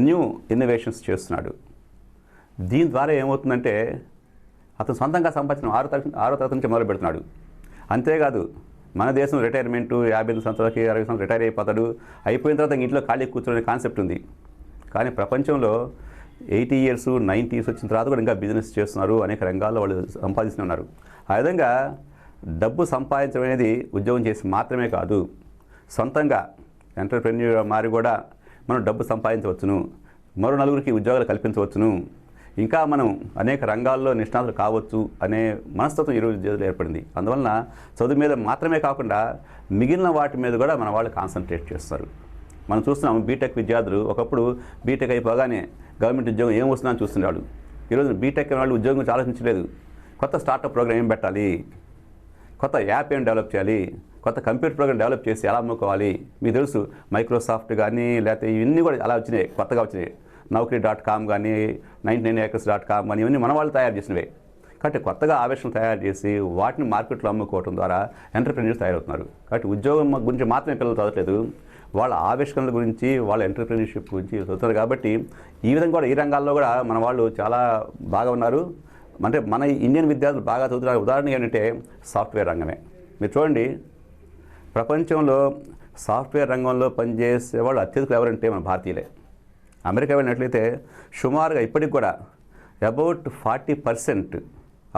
న్యూ ఇన్నోవేషన్స్ చేస్తున్నాడు. దీని ద్వారా ఏమవుతుందంటే అతను సొంతంగా సంపాదించిన 6వ తరగతి నుంచి మొదలు పెడుతున్నాడు. అంతేకాదు మన దేశం రిటైర్మెంటు 55 సంవత్సరాలకి 60 సంవత్సరాలు రిటైర్ అయిపోతాడు, అయిపోయిన తర్వాత ఇంట్లో ఖాళీ కూర్చోనే కాన్సెప్ట్ ఉంది. కానీ ప్రపంచంలో 80 years 90 years వచ్చిన తర్వాత కూడా ఇంకా బిజినెస్ చేస్తున్నారు, అనేక రంగాల్లో వాళ్ళు సంపాదిస్తూనే ఉన్నారు. ఆ విధంగా డబ్బు సంపాదించడం అనేది ఉద్యోగం చేసి మాత్రమే కాదు, సొంతంగా ఎంటర్‌ప్రెన్యూర్ మారి కూడా మనం డబ్బు సంపాదించవచ్చును, మరో నలుగురికి ఉద్యోగాలు కల్పించవచ్చును, ఇంకా మనం అనేక రంగాల్లో నిష్ణాతులు కావచ్చు అనే మనస్తత్వం ఈరోజు విద్యార్థులు ఏర్పడింది. అందువలన చదువు మీద మాత్రమే కాకుండా మిగిలిన వాటి మీద కూడా మన వాళ్ళు కాన్సన్ట్రేట్ చేస్తారు. మనం చూస్తున్నాం బీటెక్ విద్యార్థులు ఒకప్పుడు బీటెక్ అయిపోగానే గవర్నమెంట్ ఉద్యోగం ఏం వస్తుందని చూస్తున్నాడు. ఈరోజు బీటెక్ వాళ్ళు ఉద్యోగం గురించి ఆలోచించలేదు. కొత్త స్టార్టప్ ప్రోగ్రామ్ ఏం పెట్టాలి, కొత్త యాప్ ఏం డెవలప్ చేయాలి, కొత్త కంప్యూటర్ ప్రోగ్రామ్ డెవలప్ చేసి ఎలా అమ్ముకోవాలి. మీకు తెలుసు మైక్రోసాఫ్ట్ కానీ లేకపోతే ఇవన్నీ కూడా అలా వచ్చినాయి, కొత్తగా వచ్చినాయి. Naukri.com కానీ 99acres.com కానీ ఇవన్నీ మన వాళ్ళు తయారు చేసినవే. కాబట్టి కొత్తగా ఆవిష్కరణలు తయారు చేసి వాటిని మార్కెట్లో అమ్ముకోవడం ద్వారా ఎంటర్‌ప్రెన్యూర్స్ తయారవుతున్నారు. కాబట్టి ఉద్యోగం గురించి మాత్రమే పిల్లలు చదవట్లేదు, వాళ్ళ ఆవిష్కరణల గురించి వాళ్ళ ఎంటర్‌ప్రెన్యూర్షిప్ గురించి చదువుతున్నారు. కాబట్టి ఈ విధంగా కూడా ఈ రంగాల్లో కూడా మన వాళ్ళు చాలా బాగా ఉన్నారు. అంటే మన ఇండియన్ విద్యార్థులు బాగా చదువుతున్నారు. ఉదాహరణ ఏంటంటే సాఫ్ట్వేర్ రంగమే. మీరు చూడండి, ప్రపంచంలో సాఫ్ట్వేర్ రంగంలో పనిచేసే వాళ్ళు అత్యధికులు ఎవరంటే మన భారతీయులే. అమెరికా వెళ్ళినట్లయితే సుమారుగా ఇప్పటికి కూడా about 40%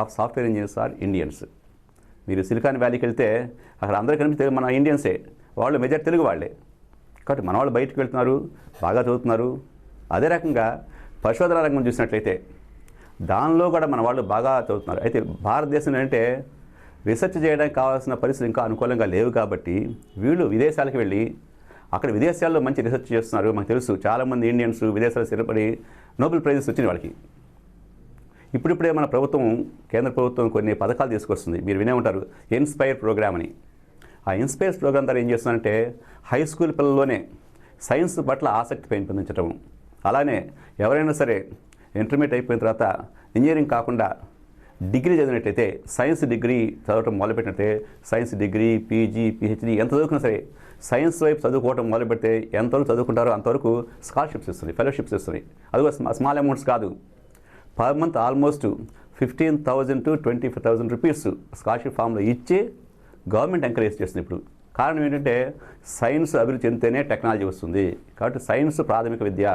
of software engineers are Indians. మీరు సిలికాన్ వ్యాలీకి వెళ్తే అక్కడ అందరూ కనిపిస్తే మన ఇండియన్సే, వాళ్ళు మెజారిటీ తెలుగు వాళ్ళే. కాబట్టి మన వాళ్ళు బయటకు వెళ్తున్నారు, బాగా చదువుతున్నారు. అదే రకంగా పరిశోధన రంగం చూసినట్లయితే దానిలో కూడా మన వాళ్ళు బాగా చదువుతున్నారు. అయితే భారతదేశంలో అంటే రీసెర్చ్ చేయడానికి కావాల్సిన పరిస్థితులు ఇంకా అనుకూలంగా లేవు. కాబట్టి వీళ్ళు విదేశాలకు వెళ్ళి అక్కడ విదేశాల్లో మంచి రీసెర్చ్ చేస్తున్నారు. మనకు తెలుసు చాలామంది ఇండియన్స్ విదేశాల్లో స్థిరపడి నోబెల్ ప్రైజెస్ వచ్చినాయి వాళ్ళకి. ఇప్పుడిప్పుడే మన ప్రభుత్వం, కేంద్ర ప్రభుత్వం కొన్ని పథకాలు తీసుకొస్తుంది. మీరు వినే ఉంటారు ఇన్స్పైర్ ప్రోగ్రామ్ అని. ఆ ఇన్స్పైర్ ప్రోగ్రామ్ ద్వారా ఏం చేస్తుందంటే హై స్కూల్ పిల్లల్లోనే సైన్స్ పట్ల ఆసక్తి పెంపొందించడం, అలానే ఎవరైనా సరే ఇంటర్మీడియట్ అయిపోయిన తర్వాత ఇంజనీరింగ్ కాకుండా డిగ్రీ చదివినట్లయితే, సైన్స్ డిగ్రీ చదవటం మొదలుపెట్టినట్లయితే సైన్స్ డిగ్రీ, పీజీ, పిహెచ్డీ ఎంత చదువుకున్నా సరే సైన్స్ వైపు చదువుకోవటం మొదలుపెడితే ఎంతవరకు చదువుకుంటారో అంతవరకు స్కాలర్షిప్స్ ఇస్తుంది, ఫెలోషిప్స్ ఇస్తుంది. అది కూడా స్మాల్ అమౌంట్స్ కాదు. Per month almost 15,000 to 25,000 rupees scholarship ఫామ్లో ఇచ్చి గవర్నమెంట్ ఎంకరేజ్ చేస్తుంది ఇప్పుడు. కారణం ఏంటంటే సైన్స్ అభివృద్ధి చెందితేనే టెక్నాలజీ వస్తుంది. కాబట్టి సైన్స్ ప్రాథమిక విద్య,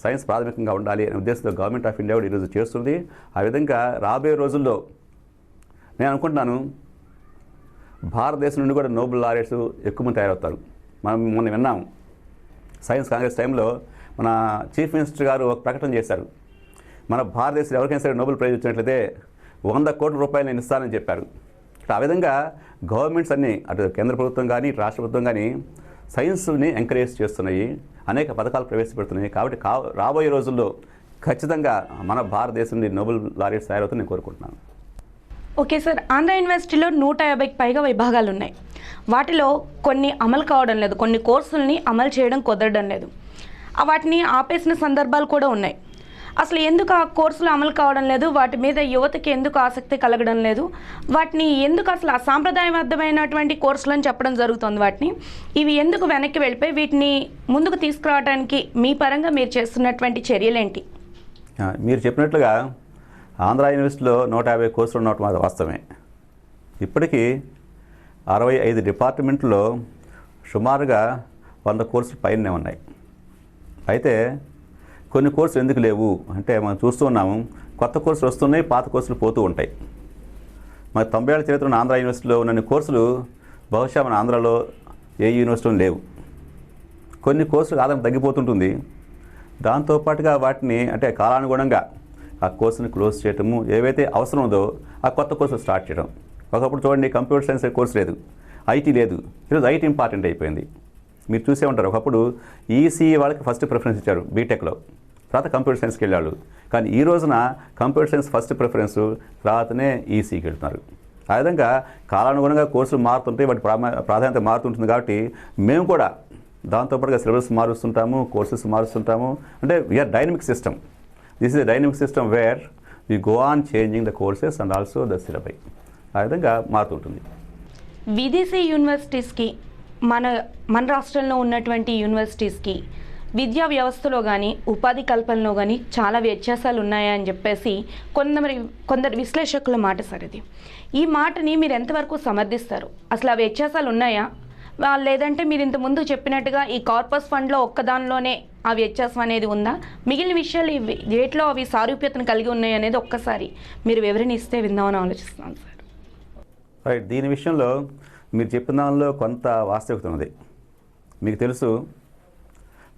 సైన్స్ ప్రాథమికంగా ఉండాలి అనే ఉద్దేశంతో గవర్నమెంట్ ఆఫ్ ఇండియా కూడా ఈరోజు చేస్తుంది. ఆ విధంగా రాబోయే రోజుల్లో నేను అనుకుంటున్నాను భారతదేశం నుండి కూడా నోబెల్ లారెట్స్ ఎక్కువ మంది తయారవుతారు. మనం మొన్న విన్నాము సైన్స్ కాంగ్రెస్ టైంలో మన చీఫ్ మినిస్టర్ గారు ఒక ప్రకటన చేశారు. మన భారతదేశంలో ఎవరికైనా సరే నోబెల్ ప్రైజ్ వచ్చినట్లయితే 100 కోట్ల రూపాయలు నేను ఇస్తానని చెప్పారు. ఆ విధంగా గవర్నమెంట్స్ అన్నీ, అటు కేంద్ర ప్రభుత్వం కానీ రాష్ట్ర ప్రభుత్వం కానీ సైన్స్ని ఎంకరేజ్ చేస్తున్నాయి, అనేక పథకాలు ప్రవేశపెడుతున్నాయి. కాబట్టి రాబోయే రోజుల్లో ఖచ్చితంగా మన భారతదేశం నుండి నోబెల్ లారెట్స్ తయారవుతుందని నేను కోరుకుంటున్నాను. ఓకే సార్, ఆంధ్ర యూనివర్సిటీలో 150కి పైగా విభాగాలు ఉన్నాయి. వాటిలో కొన్ని అమలు కావడం లేదు, కొన్ని కోర్సుల్ని అమలు చేయడం కుదరడం లేదు, వాటిని ఆపేసిన సందర్భాలు కూడా ఉన్నాయి. అసలు ఎందుకు ఆ కోర్సులు అమలు కావడం లేదు, వాటి మీద యువతకి ఎందుకు ఆసక్తి కలగడం లేదు, వాటిని ఎందుకు అసలు అసాంప్రదాయబద్ధమైనటువంటి కోర్సులు అని చెప్పడం జరుగుతుంది, వాటిని ఇవి ఎందుకు వెనక్కి వెళ్ళిపోయి వీటిని ముందుకు తీసుకురావడానికి మీ పరంగా మీరు చేస్తున్నటువంటి చర్యలేంటి? మీరు చెప్పినట్లుగా ఆంధ్ర యూనివర్సిటీలో 150 కోర్సులు ఉన్నట్టు మాది వాస్తవమే. ఇప్పటికీ 65 డిపార్ట్మెంట్లో సుమారుగా 100 కోర్సులు పైనే ఉన్నాయి. అయితే కొన్ని కోర్సులు ఎందుకు లేవు అంటే మనం చూస్తూ ఉన్నాము, కొత్త కోర్సులు వస్తున్నాయి, పాత కోర్సులు పోతూ ఉంటాయి. మన 90 ఏళ్ల చరిత్ర ఉన్న ఆంధ్ర యూనివర్సిటీలో ఉన్న కోర్సులు బహుశా మన ఆంధ్రాలో ఏ యూనివర్సిటీలో లేవు. కొన్ని కోర్సులు ఆదాయం తగ్గిపోతుంటుంది. దాంతోపాటుగా వాటిని అంటే కాలానుగుణంగా ఆ కోర్సుని క్లోజ్ చేయటము, ఏవైతే అవసరం ఉందో ఆ కొత్త కోర్సులు స్టార్ట్ చేయడం. ఒకప్పుడు చూడండి, కంప్యూటర్ సైన్స్ కోర్సు లేదు, ఐటీ లేదు. ఈరోజు ఐటీ ఇంపార్టెంట్ అయిపోయింది. మీరు చూసే ఉంటారు, ఒకప్పుడు ఈసీఈ వాళ్ళకి ఫస్ట్ ప్రిఫరెన్స్ ఇచ్చారు బీటెక్లో, తర్వాత కంప్యూటర్ సైన్స్కి వెళ్ళాడు. కానీ ఈ రోజున కంప్యూటర్ సైన్స్ ఫస్ట్ ప్రిఫరెన్స్, తర్వాతనే ఈసీకి వెళ్తున్నారు. ఆ విధంగా కాలానుగుణంగా కోర్సులు మారుతుంటాయి, వాటి ప్రాధాన్యత మారుతుంటుంది. కాబట్టి మేము కూడా దాంతోపాటుగా సిలబస్ మారుస్తుంటాము, కోర్సెస్ మారుస్తుంటాము. అంటే we are dynamic system. This is a dynamic system where we go on changing the courses and also the syllabi. ఆ విధంగా మారుతుంటుంది. విదేశీ యూనివర్సిటీస్కి మన రాష్ట్రంలో ఉన్నటువంటి యూనివర్సిటీస్కి విద్యా వ్యవస్థలో కానీ ఉపాధి కల్పనలో కానీ చాలా వ్యత్యాసాలు ఉన్నాయని చెప్పేసి కొందరు విశ్లేషకుల మాట సార్ ఇది. ఈ మాటని మీరు ఎంతవరకు సమర్థిస్తారు? అసలు ఆ వ్యత్యాసాలు ఉన్నాయా, లేదంటే మీరు ఇంతకుముందు చెప్పినట్టుగా ఈ కార్పస్ ఫండ్లో ఒక్కదానిలోనే ఆ వ్యత్యాసం అనేది ఉందా? మిగిలిన విషయాలు వేటిలో అవి సారూప్యతను కలిగి ఉన్నాయి అనేది ఒక్కసారి మీరు వివరణ ఇస్తే విందామని ఆలోచిస్తున్నాను సార్. రైట్, దీని విషయంలో మీరు చెప్పిన దానిలో కొంత వాస్తవికత ఉంది. మీకు తెలుసు,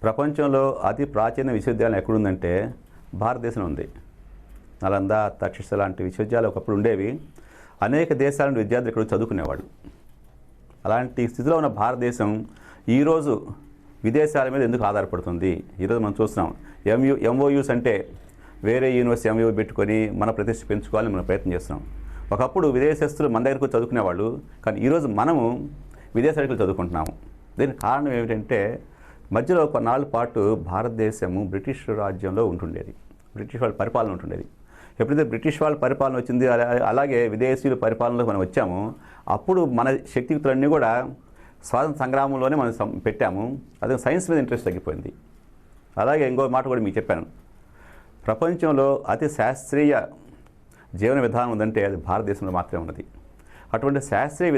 ప్రపంచంలో అతి ప్రాచీన విశ్వవిద్యాలయం ఎక్కడుందంటే భారతదేశంలో ఉంది. నలంద, తక్షశిల లాంటి విశ్వవిద్యాలయాలు ఒకప్పుడు ఉండేవి. అనేక దేశాల నుండి విద్యార్థులు ఇక్కడ చదువుకునేవాడు. అలాంటి స్థితిలో ఉన్న భారతదేశం ఈరోజు విదేశాల మీద ఎందుకు ఆధారపడుతుంది? ఈరోజు మనం చూస్తున్నాం, ఎంఓయూస్ అంటే వేరే యూనివర్సిటీ ఎంఓయూ పెట్టుకొని మన ప్రతిష్ట పెంచుకోవాలని మనం ప్రయత్నం చేస్తున్నాం. ఒకప్పుడు విదేశస్తులు మన దగ్గరకు చదువుకునేవాళ్ళు, కానీ ఈరోజు మనము విదేశాలకు చదువుకుంటున్నాము. దీనికి కారణం ఏమిటంటే, మధ్యలో కొన్నాళ్ళ పాటు భారతదేశము బ్రిటిష్ రాజ్యంలో ఉంటుండేది, బ్రిటిష్ వాళ్ళ పరిపాలన ఉంటుండేది. ఎప్పుడైతే బ్రిటిష్ వాళ్ళ పరిపాలన వచ్చింది, అలాగే విదేశీయుల పరిపాలనలో మనం వచ్చాము, అప్పుడు మన శక్తియుక్తులన్నీ కూడా స్వాతంత్ర సంగ్రామంలోనే మనం పెట్టాము. అదే సైన్స్ మీద ఇంట్రెస్ట్ తగ్గిపోయింది. అలాగే ఇంకో మాట కూడా మీకు చెప్పాను, ప్రపంచంలో అతి శాస్త్రీయ జీవన విధానం ఉందంటే అది భారతదేశంలో మాత్రమే ఉన్నది. అటువంటి శాస్త్రీయ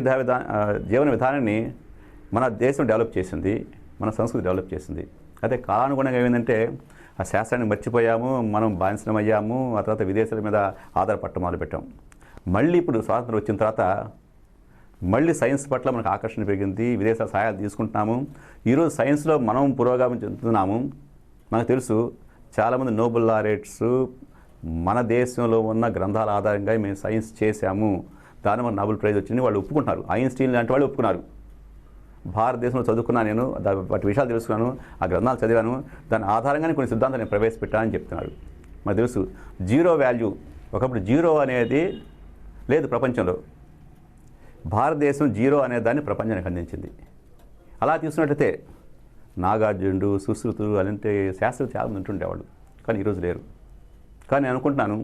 జీవన విధానాన్ని మన దేశం డెవలప్ చేసింది, మన సంస్కృతి డెవలప్ చేసింది. అదే కాలానుగుణంగా ఏమైందంటే ఆ శాస్త్రాన్ని మర్చిపోయాము, మనం బానిసలమయ్యాము. ఆ తర్వాత విదేశాల మీద ఆధారపడటం మొదలుపెట్టాం. మళ్ళీ ఇప్పుడు స్వాతంత్రం వచ్చిన తర్వాత మళ్ళీ సైన్స్ పట్ల మనకు ఆకర్షణ పెరిగింది, విదేశాల సహాయాలు తీసుకుంటున్నాము. ఈరోజు సైన్స్లో మనం పురోగమనం చెందుతున్నాము. మనకు తెలుసు, చాలామంది నోబెల్ లారెట్స్ మన దేశంలో ఉన్న గ్రంథాల ఆధారంగా మేము సైన్స్ చేశాము, దాని మన నోబెల్ ప్రైజ్ వచ్చింది వాళ్ళు ఒప్పుకుంటున్నారు. ఐన్స్టీన్ లాంటి వాళ్ళు ఒప్పుకున్నారు. భారతదేశంలో చదువుకున్నాను నేను, వాటి విషయాలు తెలుసుకున్నాను, ఆ గ్రంథాలు చదివాను, దాని ఆధారంగానే కొన్ని సిద్ధాంతాలు నేను ప్రవేశపెట్టానని చెప్తున్నారు. మనకు తెలుసు, జీరో వాల్యూ, ఒకప్పుడు జీరో అనేది లేదు ప్రపంచంలో. భారతదేశం జీరో అనే దాన్ని ప్రపంచానికి అందించింది. అలా తీసుకున్నట్లయితే నాగార్జునుడు, సుశ్రుతుడు అలాంటి శాస్త్రులు చాలామంది ఉంటుండేవాళ్ళు, కానీ ఈరోజు లేరు. కానీ నేను అనుకుంటున్నాను,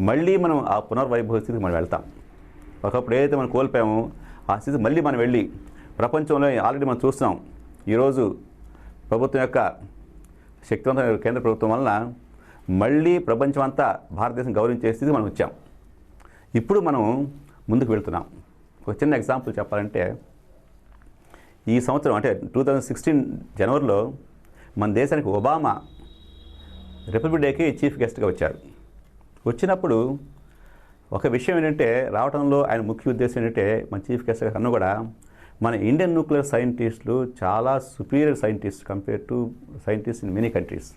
మళ్ళీ మనం ఆ పునర్వైభవ స్థితికి మనం వెళ్తాం. ఒకప్పుడు ఏదైతే మనం కోల్పోయామో ఆ స్థితి మళ్ళీ మనం వెళ్ళి ప్రపంచంలో ఆల్రెడీ మనం చూస్తున్నాం. ఈరోజు ప్రభుత్వం యొక్క శక్తివంతమైన కేంద్ర ప్రభుత్వం వలన మళ్ళీ ప్రపంచం అంతా భారతదేశం గౌరవించే స్థితికి మనం వచ్చాం. ఇప్పుడు మనం ముందుకు వెళ్తున్నాం. ఒక చిన్న ఎగ్జాంపుల్ చెప్పాలంటే, ఈ సంవత్సరం అంటే 2016 జనవరిలో మన దేశానికి ఒబామా రిపబ్లిక్ డేకి చీఫ్ గెస్ట్గా వచ్చారు. వచ్చినప్పుడు ఒక విషయం ఏంటంటే, రావడంలో ఆయన ముఖ్య ఉద్దేశం ఏంటంటే, మన చీఫ్ గెస్ట్గా కన్నా కూడా మన ఇండియన్ న్యూక్లియర్ సైంటిస్టులు చాలా superior scientist compare to scientist in many countries.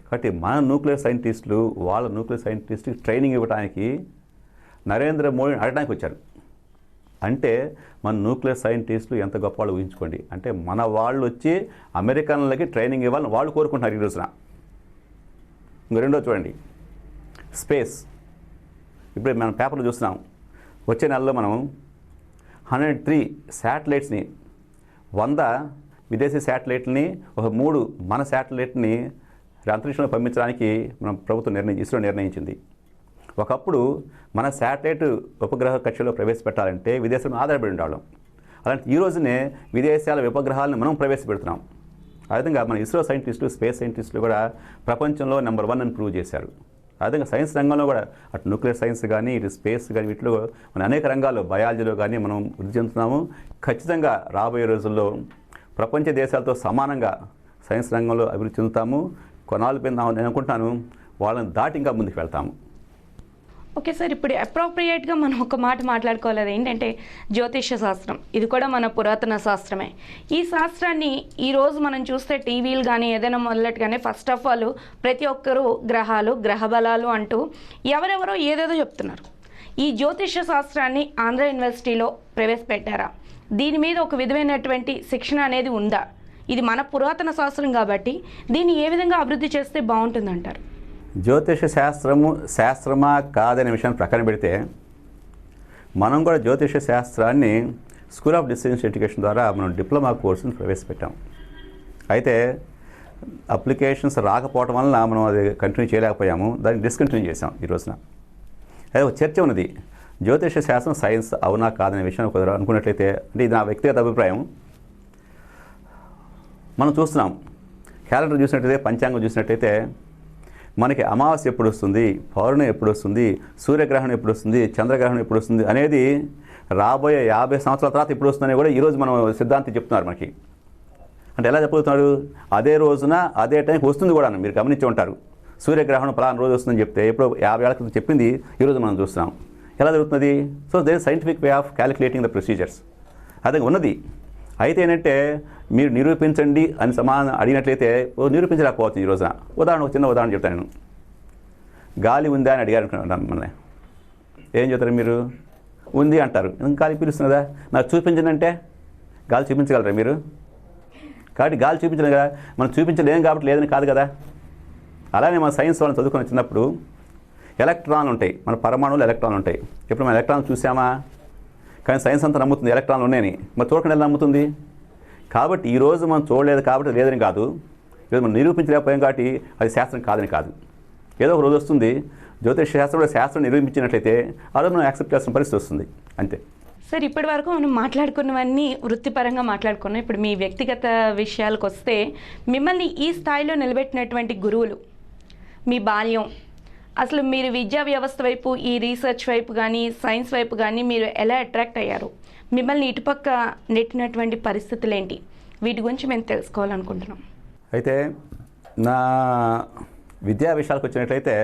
కాబట్టి మన న్యూక్లియర్ సైంటిస్టులు వాళ్ళ న్యూక్లియర్ సైంటిస్ట్కి ట్రైనింగ్ ఇవ్వడానికి నరేంద్ర మోడీని అడగడానికి వచ్చారు. అంటే మన న్యూక్లియర్ సైంటిస్టులు ఎంత గొప్ప వాళ్ళు ఊహించుకోండి. అంటే మన వాళ్ళు వచ్చి అమెరికన్లకి ట్రైనింగ్ ఇవ్వాలని వాళ్ళు కోరుకుంటున్నారు ఈ రోజున. ఇంకో రెండో చూడండి, స్పేస్. ఇప్పుడు మనం పేపర్లో చూస్తున్నాం, వచ్చే నెలలో మనం 103 శాటిలైట్స్ని, 100 విదేశీ శాటిలైట్ని, ఒక 3 మన శాటిలైట్ని అంతరిక్షంలో పంపించడానికి మన ప్రభుత్వం ఇస్రో నిర్ణయించింది. ఒకప్పుడు మన శాటిలైట్ ఉపగ్రహ కక్షలో ప్రవేశపెట్టాలంటే విదేశాలను ఆధారపడి ఉండేవాళ్ళం. అలాంటి ఈ రోజునే విదేశాల ఉపగ్రహాలను మనం ప్రవేశపెడుతున్నాం. ఆ విధంగా మన ఇస్రో సైంటిస్టులు, స్పేస్ సైంటిస్టులు కూడా ప్రపంచంలో నెంబర్ 1 అని ప్రూవ్ చేశారు. అదే సైన్స్ రంగంలో కూడా అటు న్యూక్లియర్ సైన్స్ కానీ ఇటు స్పేస్ కానీ వీటిలో మన అనేక రంగాల్లో బయాలజీలో కానీ మనం వృద్ధి చెందుతున్నాము. ఖచ్చితంగా రాబోయే రోజుల్లో ప్రపంచ దేశాలతో సమానంగా సైన్స్ రంగంలో అభివృద్ధి చెందుతాము. కొనాలు నేను అనుకుంటాను వాళ్ళని దాటి ఇంకా ముందుకు వెళ్తాము. ఓకే సార్, ఇప్పుడు అప్రోప్రియేట్గా మనం ఒక మాట మాట్లాడుకోవాలి. అది ఏంటంటే జ్యోతిష్య శాస్త్రం. ఇది కూడా మన పురాతన శాస్త్రమే. ఈ శాస్త్రాన్ని ఈరోజు మనం చూస్తే టీవీలు కానీ ఏదైనా మొదలెట్టుగానే ఫస్ట్ ఆఫ్ ఆల్ ప్రతి ఒక్కరూ గ్రహాలు, గ్రహ బలాలు అంటూ ఎవరెవరో ఏదేదో చెప్తున్నారు. ఈ జ్యోతిష్య శాస్త్రాన్ని ఆంధ్ర యూనివర్సిటీలో ప్రవేశపెట్టారా? దీని మీద ఒక విధమైనటువంటి శిక్షణ అనేది ఉందా? ఇది మన పురాతన శాస్త్రం కాబట్టి దీన్ని ఏ విధంగా అభివృద్ధి చేస్తే బాగుంటుందంటారు? జ్యోతిష శాస్త్రమా కాదనే విషయాన్ని ప్రక్కన పెడితే మనం కూడా జ్యోతిష శాస్త్రాన్ని స్కూల్ ఆఫ్ డిస్టెన్స్ ఎడ్యుకేషన్ ద్వారా మనం డిప్లొమా కోర్సును ప్రవేశపెట్టాం. అయితే అప్లికేషన్స్ రాకపోవడం వలన మనం అది కంటిన్యూ చేయలేకపోయాము. దాన్ని డిస్కంటిన్యూ చేసాం ఈ రోజున. అదే ఒక చర్చ ఉన్నది, జ్యోతిష శాస్త్రం సైన్స్ అవునా కాదనే విషయాన్ని ఒక అనుకున్నట్లయితే, అంటే ఇది నా వ్యక్తిగత అభిప్రాయం. మనం చూస్తున్నాం, క్యాలెండర్ చూసినట్లయితే, పంచాంగం చూసినట్లయితే మనకి అమావాస్య ఎప్పుడు వస్తుంది, పౌర్ణమి ఎప్పుడు వస్తుంది, సూర్యగ్రహణం ఎప్పుడు వస్తుంది, చంద్రగ్రహణం ఎప్పుడు వస్తుంది అనేది రాబోయే 50 సంవత్సరాల తర్వాత ఎప్పుడు వస్తుందని కూడా ఈరోజు మనం సిద్ధాంతి చెప్తున్నారు మనకి. అంటే ఎలా చెప్పుతున్నాడు, అదే రోజున అదే టైంకి వస్తుంది కూడా. మీరు గమనించి ఉంటారు, సూర్యగ్రహణం పలానా రోజు వస్తుందని చెప్తే ఎప్పుడో 50 ఏళ్ల క్రితం చెప్పింది ఈరోజు మనం చూస్తున్నాం. ఎలా జరుగుతుంది? So there scientific way of calculating the procedures అదే ఉన్నది. అయితే ఏంటంటే మీరు నిరూపించండి అని సమాధానం అడిగినట్లయితే నిరూపించలేకపోతుంది ఈ రోజున. ఒక చిన్న ఉదాహరణ చెప్తాను నేను. గాలి ఉందా అని అడిగారు మనల్ని, ఏం చెప్తారు మీరు? ఉంది అంటారు. గాలి పీలుస్తున్నదా? నాకు చూపించండి అంటే గాలి చూపించగలరా మీరు? కాబట్టి గాలి చూపించలేదు కదా, మనం చూపించలేం కాబట్టి లేదని కాదు కదా. అలానే మన సైన్స్ వాళ్ళని చదువుకొని వచ్చినప్పుడు ఎలక్ట్రాన్లు ఉంటాయి, మన పరమాణువులు ఎలక్ట్రాన్లు ఉంటాయి. ఇప్పుడు మనం ఎలక్ట్రాన్లు చూసామా? కానీ సైన్స్ అంతా నమ్ముతుంది ఎలక్ట్రాన్లు ఉన్నాయని. మరి చూడకుండా ఎలా నమ్ముతుంది? కాబట్టి ఈరోజు మనం చూడలేదు కాబట్టి లేదని కాదు, ఈరోజు మనం నిరూపించలేకపోయాం కాబట్టి అది శాస్త్రం కాదని కాదు. ఏదో ఒక రోజు వస్తుంది, జ్యోతిష శాస్త్రంలో శాస్త్రం నిరూపించినట్లయితే ఆ రోజు మనం యాక్సెప్ట్ చేసిన పరిస్థితి వస్తుంది అంతే. సార్, ఇప్పటి వరకు మనం మాట్లాడుకున్నవన్నీ వృత్తిపరంగా మాట్లాడుకున్నాం. ఇప్పుడు మీ వ్యక్తిగత విషయాలకు వస్తే, మిమ్మల్ని ఈ స్థాయిలో నిలబెట్టినటువంటి గురువులు, మీ బాల్యం, అసలు మీరు విద్యా వ్యవస్థ వైపు, ఈ రీసెర్చ్ వైపు కానీ సైన్స్ వైపు కానీ మీరు ఎలా అట్రాక్ట్ అయ్యారు? మిమ్మల్ని ఇటుపక్క నెట్టినటువంటి పరిస్థితులు ఏంటి? వీటి గురించి మేము తెలుసుకోవాలనుకుంటున్నాం. అయితే నా విద్యా విషయాలకు వచ్చినట్లయితే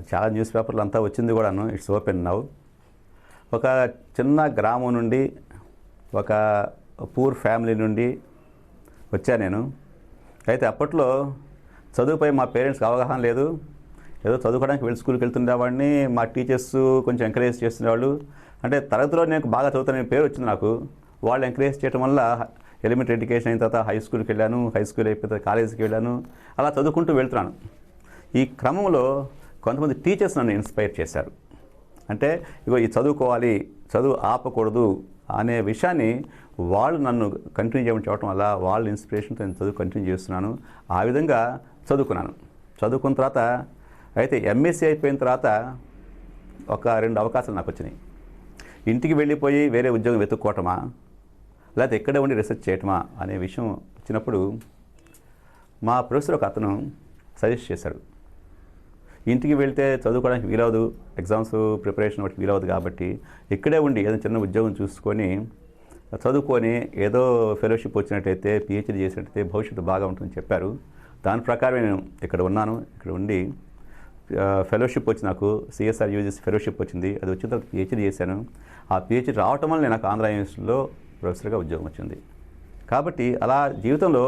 చాలా న్యూస్ పేపర్లు అంతా వచ్చింది కూడాను. It's open now. ఒక చిన్న గ్రామం నుండి, ఒక పూర్ ఫ్యామిలీ నుండి వచ్చా నేను. అయితే అప్పట్లో చదువుపై మా పేరెంట్స్కి అవగాహన లేదు. ఏదో చదువుకోవడానికి స్కూల్కి వెళ్తుండేవాడిని. మా టీచర్స్ కొంచెం ఎంకరేజ్ చేస్తుండేవాళ్ళు. అంటే తరగతిలో నేను బాగా చదువుతానని పేరు వచ్చింది నాకు. వాళ్ళు ఎంకరేజ్ చేయడం వల్ల ఎలిమెంటరీ ఎడ్యుకేషన్ అయిన తర్వాత హై స్కూల్కి వెళ్ళాను, హై స్కూల్ అయిపోతే కాలేజీకి వెళ్ళాను. అలా చదువుకుంటూ వెళ్తున్నాను. ఈ క్రమంలో కొంతమంది టీచర్స్ నన్ను ఇన్స్పైర్ చేశారు. అంటే ఇగో ఈ చదువుకోవాలి, చదువు ఆపకూడదు అనే విషయాన్ని వాళ్ళు నన్ను కంటిన్యూ చేయమని చెప్పడం వల్ల వాళ్ళ ఇన్స్పిరేషన్తో నేను చదువు కంటిన్యూ చేస్తున్నాను. ఆ విధంగా చదువుకున్నాను. చదువుకున్న తర్వాత అయితే ఎంఎస్సీ అయిపోయిన తర్వాత ఒక 2 అవకాశాలు నాకు వచ్చినాయి. ఇంటికి వెళ్ళిపోయి వేరే ఉద్యోగం వెతుక్కోవటమా, లేకపోతే ఎక్కడే ఉండి రీసెర్చ్ చేయటమా అనే విషయం వచ్చినప్పుడు మా ప్రొఫెసర్ ఒక అతను సజెస్ట్ చేశాడు. ఇంటికి వెళ్తే చదువుకోవడానికి వీలవదు, ఎగ్జామ్స్ ప్రిపరేషన్ వాటికి వీలవదు కాబట్టి ఇక్కడే ఉండి ఏదో చిన్న ఉద్యోగం చూసుకొని చదువుకొని ఏదో ఫెలోషిప్ వచ్చినట్టయితే, పిహెచ్డీ చేసినట్టయితే భవిష్యత్తు బాగా ఉంటుందని చెప్పారు. దాని ప్రకారమే నేను ఇక్కడ ఉన్నాను. ఇక్కడ ఉండి ఫెలోషిప్ వచ్చి నాకు సిఎస్ఆర్ యూజీసీ ఫెలోషిప్ వచ్చింది. అది వచ్చిన తర్వాత పిహెచ్డీ చేశాను. ఆ పిహెచ్డీ రావటం వల్ల నాకు ఆంధ్ర యూనివర్సిటీలో ప్రొఫెసర్గా ఉద్యోగం వచ్చింది. కాబట్టి అలా జీవితంలో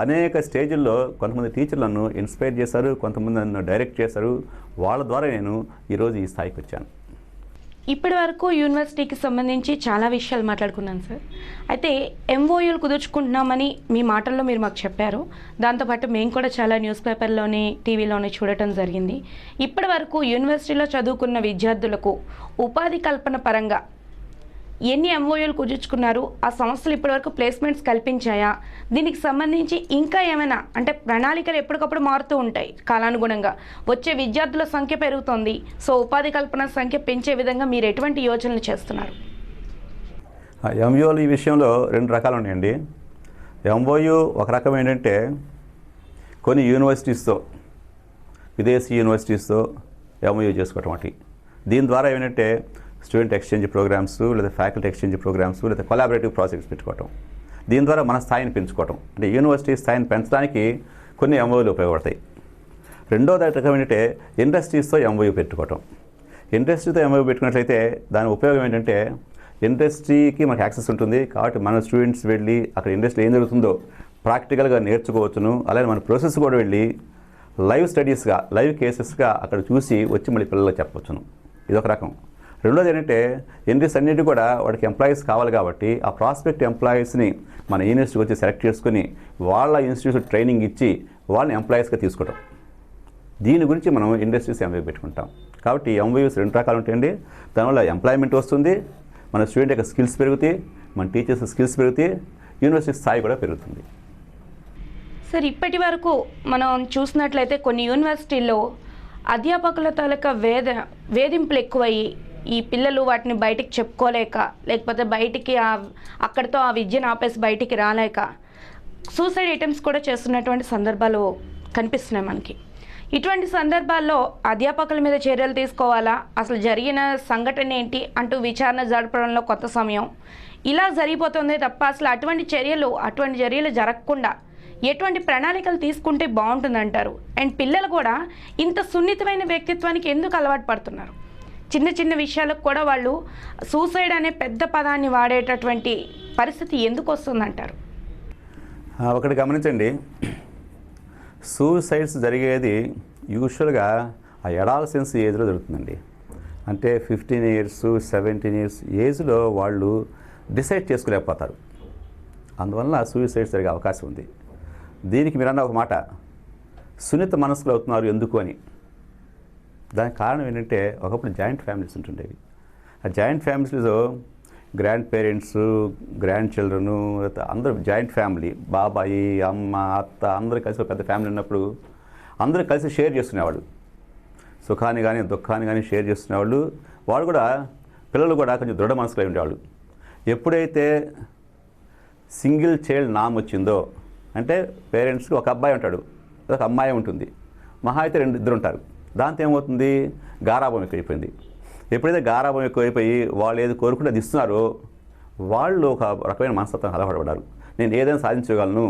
అనేక స్టేజ్ల్లో కొంతమంది టీచర్లను ఇన్స్పైర్ చేశారు, కొంతమంది నన్ను డైరెక్ట్ చేశారు. వాళ్ళ ద్వారా నేను ఈరోజు ఈ స్థాయికి వచ్చాను. ఇప్పటి వరకు యూనివర్సిటీకి సంబంధించి చాలా విషయాలు మాట్లాడుకున్నాను సార్. అయితే ఎంఓయూలు కుదుర్చుకుంటున్నామని మీ మాటల్లో మీరు మాకు చెప్పారు. దాంతోపాటు మేము కూడా చాలా న్యూస్ పేపర్లోని, టీవీలోని చూడటం జరిగింది. ఇప్పటి వరకు యూనివర్సిటీలో చదువుకున్న విద్యార్థులకు ఉపాధి కల్పన పరంగా ఎన్ని ఎంఓయూలు కుదుర్చుకున్నారు? ఆ సంస్థలు ఇప్పటివరకు ప్లేస్మెంట్స్ కల్పించాయా? దీనికి సంబంధించి ఇంకా ఏమైనా, అంటే ప్రణాళికలు ఎప్పటికప్పుడు మారుతూ ఉంటాయి కాలానుగుణంగా, వచ్చే విద్యార్థుల సంఖ్య పెరుగుతోంది. సో ఉపాధి కల్పన సంఖ్య పెంచే విధంగా మీరు ఎటువంటి యోచనలు చేస్తున్నారు? ఎంఓయూలు ఈ విషయంలో 2 రకాలు ఉన్నాయండి. ఎంఓయూ ఒక రకం ఏంటంటే కొన్ని యూనివర్సిటీస్తో విదేశీ యూనివర్సిటీస్తో ఎంఓయూ చేసుకోవటం ఒకటి. దీని ద్వారా ఏమంటే స్టూడెంట్ ఎక్స్చేంజ్ ప్రోగ్రామ్స్ లేదా ఫ్యాకల్టీ ఎక్స్చేంజ్ ప్రోగ్రామ్స్ లేదా కొలాబరేటివ్ ప్రాజెక్ట్స్ పెట్టుకోవటం. దీని ద్వారా మన స్థాయిని పెంచుకోవటం, అంటే యూనివర్సిటీ స్థాయిని పెంచడానికి కొన్ని ఎంఓయూలు ఉపయోగపడతాయి. రెండో రకం ఏంటంటే ఇండస్ట్రీస్తో ఎంఓయూ పెట్టుకోవటం. ఇండస్ట్రీతో ఎంఓయూ పెట్టుకున్నట్లయితే దాని ఉపయోగం ఏంటంటే ఇండస్ట్రీకి మనకు యాక్సెస్ ఉంటుంది కాబట్టి మన స్టూడెంట్స్ వెళ్ళి అక్కడ ఇండస్ట్రీ ఏం జరుగుతుందో ప్రాక్టికల్గా నేర్చుకోవచ్చును. అలాగే మన ప్రాసెస్ కూడా వెళ్ళి లైవ్ స్టడీస్గా లైవ్ కేసెస్గా అక్కడ చూసి వచ్చి మళ్ళీ పిల్లలకు చెప్పవచ్చును. ఇదొక రకం. రెండోది ఏంటంటే ఇండస్ట్రీస్ అన్నిటి కూడా వాడికి ఎంప్లాయీస్ కావాలి కాబట్టి ఆ ప్రాస్పెక్ట్ ఎంప్లాయీస్ని మన యూనివర్సిటీకి వచ్చి సెలెక్ట్ చేసుకుని వాళ్ళ ఇన్స్టిట్యూట్ ట్రైనింగ్ ఇచ్చి వాళ్ళని ఎంప్లాయీస్గా తీసుకోవడం. దీని గురించి మనం ఇండస్ట్రీస్ ఎంఓయూ పెట్టుకుంటాం. కాబట్టి ఎంఓయూస్ రెండు రకాలు ఉంటాయండి. దానివల్ల ఎంప్లాయ్మెంట్ వస్తుంది, మన స్టూడెంట్ యొక్క స్కిల్స్ పెరుగుతాయి, మన టీచర్స్ స్కిల్స్ పెరుగుతాయి, యూనివర్సిటీ స్థాయి కూడా పెరుగుతుంది. సార్, ఇప్పటి వరకు మనం చూసినట్లయితే కొన్ని యూనివర్సిటీల్లో అధ్యాపకుల తాలూకా వేధింపులు ఎక్కువయ్యి ఈ పిల్లలు వాటిని బయటికి చెప్పుకోలేక లేకపోతే బయటికి అక్కడితో ఆ విద్యను ఆపేసి బయటికి రాలేక సూసైడ్ అటెంప్ట్స్ కూడా చేస్తున్నటువంటి సందర్భాలు కనిపిస్తున్నాయి మనకి. ఇటువంటి సందర్భాల్లో అధ్యాపకుల మీద చర్యలు తీసుకోవాలా, అసలు జరిగిన సంఘటన ఏంటి అంటూ విచారణ జరపడంలో కొంత సమయం ఇలా జరిగిపోతుంది తప్ప అసలు అటువంటి చర్యలు జరగకుండా ఎటువంటి ప్రణాళికలు తీసుకుంటే బాగుంటుందంటారు? అండ్ పిల్లలు కూడా ఇంత సున్నితమైన వ్యక్తిత్వానికి ఎందుకు అలవాటు పడుతున్నారు? చిన్న చిన్న విషయాలకు కూడా వాళ్ళు సూసైడ్ అనే పెద్ద పదాన్ని వాడేటటువంటి పరిస్థితి ఎందుకు వస్తుందంటారు? ఒకటి గమనించండి, సూసైడ్స్ జరిగేది యూజువల్గా ఆ అడాలసెన్స్ ఏజ్లో జరుగుతుందండి. అంటే 15 years 17 years ఏజ్లో వాళ్ళు డిసైడ్ చేసుకోలేకపోతారు. అందువల్ల సూసైడ్స్ జరిగే అవకాశం ఉంది. దీనికి మీరన్న ఒక మాట, సున్నిత మనసులో అవుతున్నారు ఎందుకు అని. దానికి కారణం ఏంటంటే ఒకప్పుడు జాయింట్ ఫ్యామిలీస్ ఉంటుండేవి. ఆ జాయింట్ ఫ్యామిలీస్లో గ్రాండ్ పేరెంట్స్, గ్రాండ్ చిల్డ్రను, అందరూ జాయింట్ ఫ్యామిలీ, బాబాయి, అమ్మ, అత్త అందరూ కలిసి పెద్ద ఫ్యామిలీ ఉన్నప్పుడు అందరూ కలిసి షేర్ చేసుకునేవాళ్ళు. సుఖాన్ని కానీ దుఃఖాన్ని కానీ షేర్ చేసుకునేవాళ్ళు. వాళ్ళు కూడా పిల్లలు కూడా కొంచెం దృఢ మనసులో ఉండేవాళ్ళు. ఎప్పుడైతే సింగిల్ చైల్డ్ నామ్ వచ్చిందో, అంటే పేరెంట్స్కి ఒక అబ్బాయి ఉంటాడు, ఒక అమ్మాయి ఉంటుంది, మహా అయితే ఇద్దరు ఉంటారు. దాంతో ఏమవుతుంది, గారాబం ఎక్కువైపోయింది. ఎప్పుడైతే గారాబం ఎక్కువైపోయి వాళ్ళు ఏది కోరుకుంటే అది ఇస్తున్నారో వాళ్ళు ఒక రకమైన మనస్తత్వం అలవాటుపడ్డారు. నేను ఏదైనా సాధించగలను,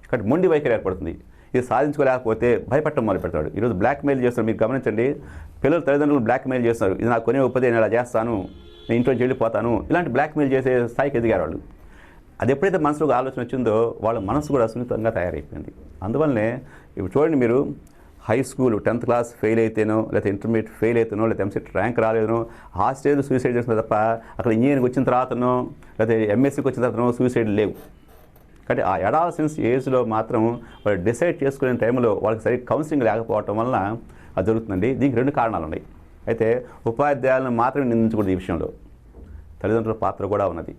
కాబట్టి మొండి వైఖరి ఏర్పడుతుంది. ఇది సాధించుకోలేకపోతే భయపడటం మొదలు పెడతాడు. ఈరోజు బ్లాక్మెయిల్ చేస్తారు. మీరు గమనించండి, పిల్లలు తల్లిదండ్రులు బ్లాక్మెయిల్ చేస్తున్నారు. ఇది నాకు కొనే ఒప్పదే, నేను ఇలా చేస్తాను, నేను ఇంట్లో వెళ్ళిపోతాను, ఇలాంటి బ్లాక్మెయిల్ చేసే స్థాయికి ఎదిగారు వాళ్ళు. అది ఎప్పుడైతే మనసులో ఆలోచన వచ్చిందో వాళ్ళ మనసు కూడా సున్నితంగా తయారైపోయింది. అందువల్లనే ఇప్పుడు చూడండి, మీరు high school 10th class fail అయితేనో, లేకపోతే ఇంటర్మీడియట్ ఫెయిల్ అయితేనో, లేకపోతే ఎంసెట్ ర్యాంక్ రాలేదనో ఆ స్టేజ్లో సూసైడ్ చేస్తున్నారు తప్ప అక్కడ ఇంజనీరింగ్ వచ్చిన తర్వాతనో లేకపోతే ఎంఎస్సీకి వచ్చిన తర్వాతనో సూసైడ్ లేవు. కాబట్టి ఆ అడాలసెన్స్ ఏజ్లో మాత్రం వాళ్ళు డిసైడ్ చేసుకునే టైంలో వాళ్ళకి సరిగ్గా కౌన్సిలింగ్ లేకపోవటం వలన అది జరుగుతుందండి. దీనికి రెండు కారణాలు ఉన్నాయి. అయితే ఉపాధ్యాయులను మాత్రమే నిందించకూడదు ఈ విషయంలో, తల్లిదండ్రుల పాత్ర కూడా ఉన్నది.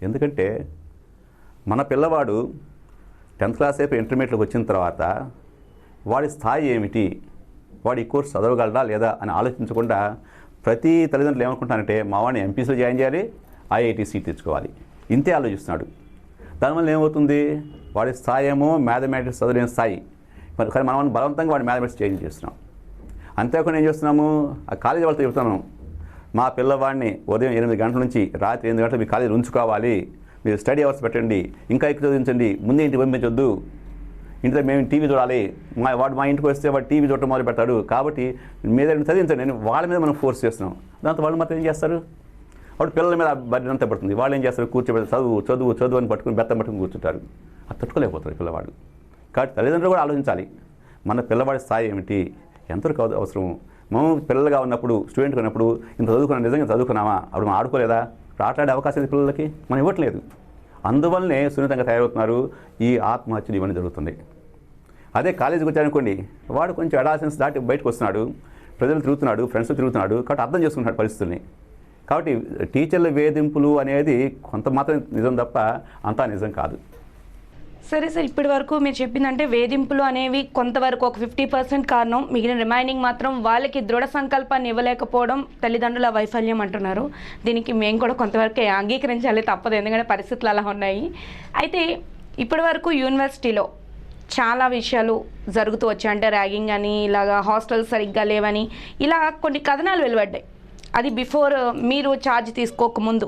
ఎందుకంటే మన పిల్లవాడు 10th class అయిపోయి ఇంటర్మీడియట్లోకి వచ్చిన తర్వాత వాడి స్థాయి ఏమిటి, వాడు ఈ కోర్సు చదవగలడా లేదా అని ఆలోచించకుండా ప్రతి తల్లిదండ్రులు ఏమనుకుంటారంటే మా వాడిని ఎంపీసీలో జాయిన్ చేయాలి, ఐఐటీ సీట్ తెచ్చుకోవాలి, ఇంతే ఆలోచిస్తున్నాడు. దానివల్ల ఏమవుతుంది, వాడి స్థాయి ఏమో మ్యాథమెటిక్స్ చదవలేని స్థాయి, కానీ మనం బలవంతంగా వాడి మ్యాథమెటిక్స్ చేంజ్ చేస్తున్నాం. అంతేకాకుండా ఏం చేస్తున్నాము, ఆ కాలేజీ వాళ్ళతో చెప్తున్నాము, మా పిల్లవాడిని ఉదయం 8 గంటల నుంచి రాత్రి 8 గంటలు మీ కాలేజీ ఉంచుకోవాలి, మీరు స్టడీ అవర్స్ పెట్టండి, ఇంకా ఎక్కువ చదివించండి, ముందే ఇంటికి పంపించొద్దు, ఇంట్లో మేము టీవీ చూడాలి, వాడు మా ఇంటికి వస్తే వాడు టీవీ చూడటం మొదలు పెడతాడు, కాబట్టి మీద చదివించండి, నేను వాళ్ళ మీద మనం ఫోర్స్ చేస్తున్నాం. దాంతో వాళ్ళు మాత్రం ఏం చేస్తారు, వాడు పిల్లల మీద బడ్డీ అంతా పడుతుంది. వాళ్ళు ఏం చేస్తారు, కూర్చోబెట్టి చదువు అని పట్టుకుని బెత్తం పట్టుకుని కూర్చుంటారు. అది తట్టుకోలేకపోతారు పిల్లవాడు. కాబట్టి తల్లిదండ్రులు కూడా ఆలోచించాలి, మన పిల్లవాడి స్థాయి ఏమిటి, ఎంతవరకు అవసరం. మనం పిల్లలుగా ఉన్నప్పుడు, స్టూడెంట్గా ఉన్నప్పుడు ఇంత చదువుకున్నా, నిజంగా చదువుకున్నామా, అప్పుడు మనం ఆడుకోలేదా, ఆటలాడే అవకాశం పిల్లలకి మనం ఇవ్వట్లేదు. అందువల్లనే సున్నితంగా తయారవుతున్నారు, ఈ ఆత్మహత్యలు ఇవన్నీ జరుగుతున్నాయి. అదే కాలేజీకి వచ్చారనుకోండి, వాడు కొంచెం అడాలసెన్స్ దాటి బయటకు వస్తున్నాడు, ప్రజలు తిరుగుతున్నాడు, ఫ్రెండ్స్ తిరుగుతున్నాడు, కాబట్టి అర్థం చేసుకుంటున్నాడు పరిస్థితుల్ని. కాబట్టి టీచర్ల వేధింపులు అనేది కొంత మాత్రం నిజం తప్ప అంతా నిజం కాదు. సరే సార్, ఇప్పటి వరకు మీరు చెప్పిందంటే వేధింపులు అనేవి కొంతవరకు ఒక 50% కారణం, మిగిలిన రిమైనింగ్ మాత్రం వాళ్ళకి దృఢ సంకల్పాన్ని ఇవ్వలేకపోవడం తల్లిదండ్రుల వైఫల్యం అంటున్నారు. దీనికి మేము కూడా కొంతవరకు అంగీకరించాలి, తప్పదు, ఎందుకంటే పరిస్థితులు అలా ఉన్నాయి. అయితే ఇప్పటి వరకు యూనివర్సిటీలో చాలా విషయాలు జరుగుతూ వచ్చాయి. అంటే ర్యాగింగ్ అని, ఇలాగా హాస్టల్స్ సరిగ్గా లేవని, ఇలా కొన్ని కథనాలు వెలువడ్డాయి. అది బిఫోర్ మీరు ఛార్జ్ తీసుకోకముందు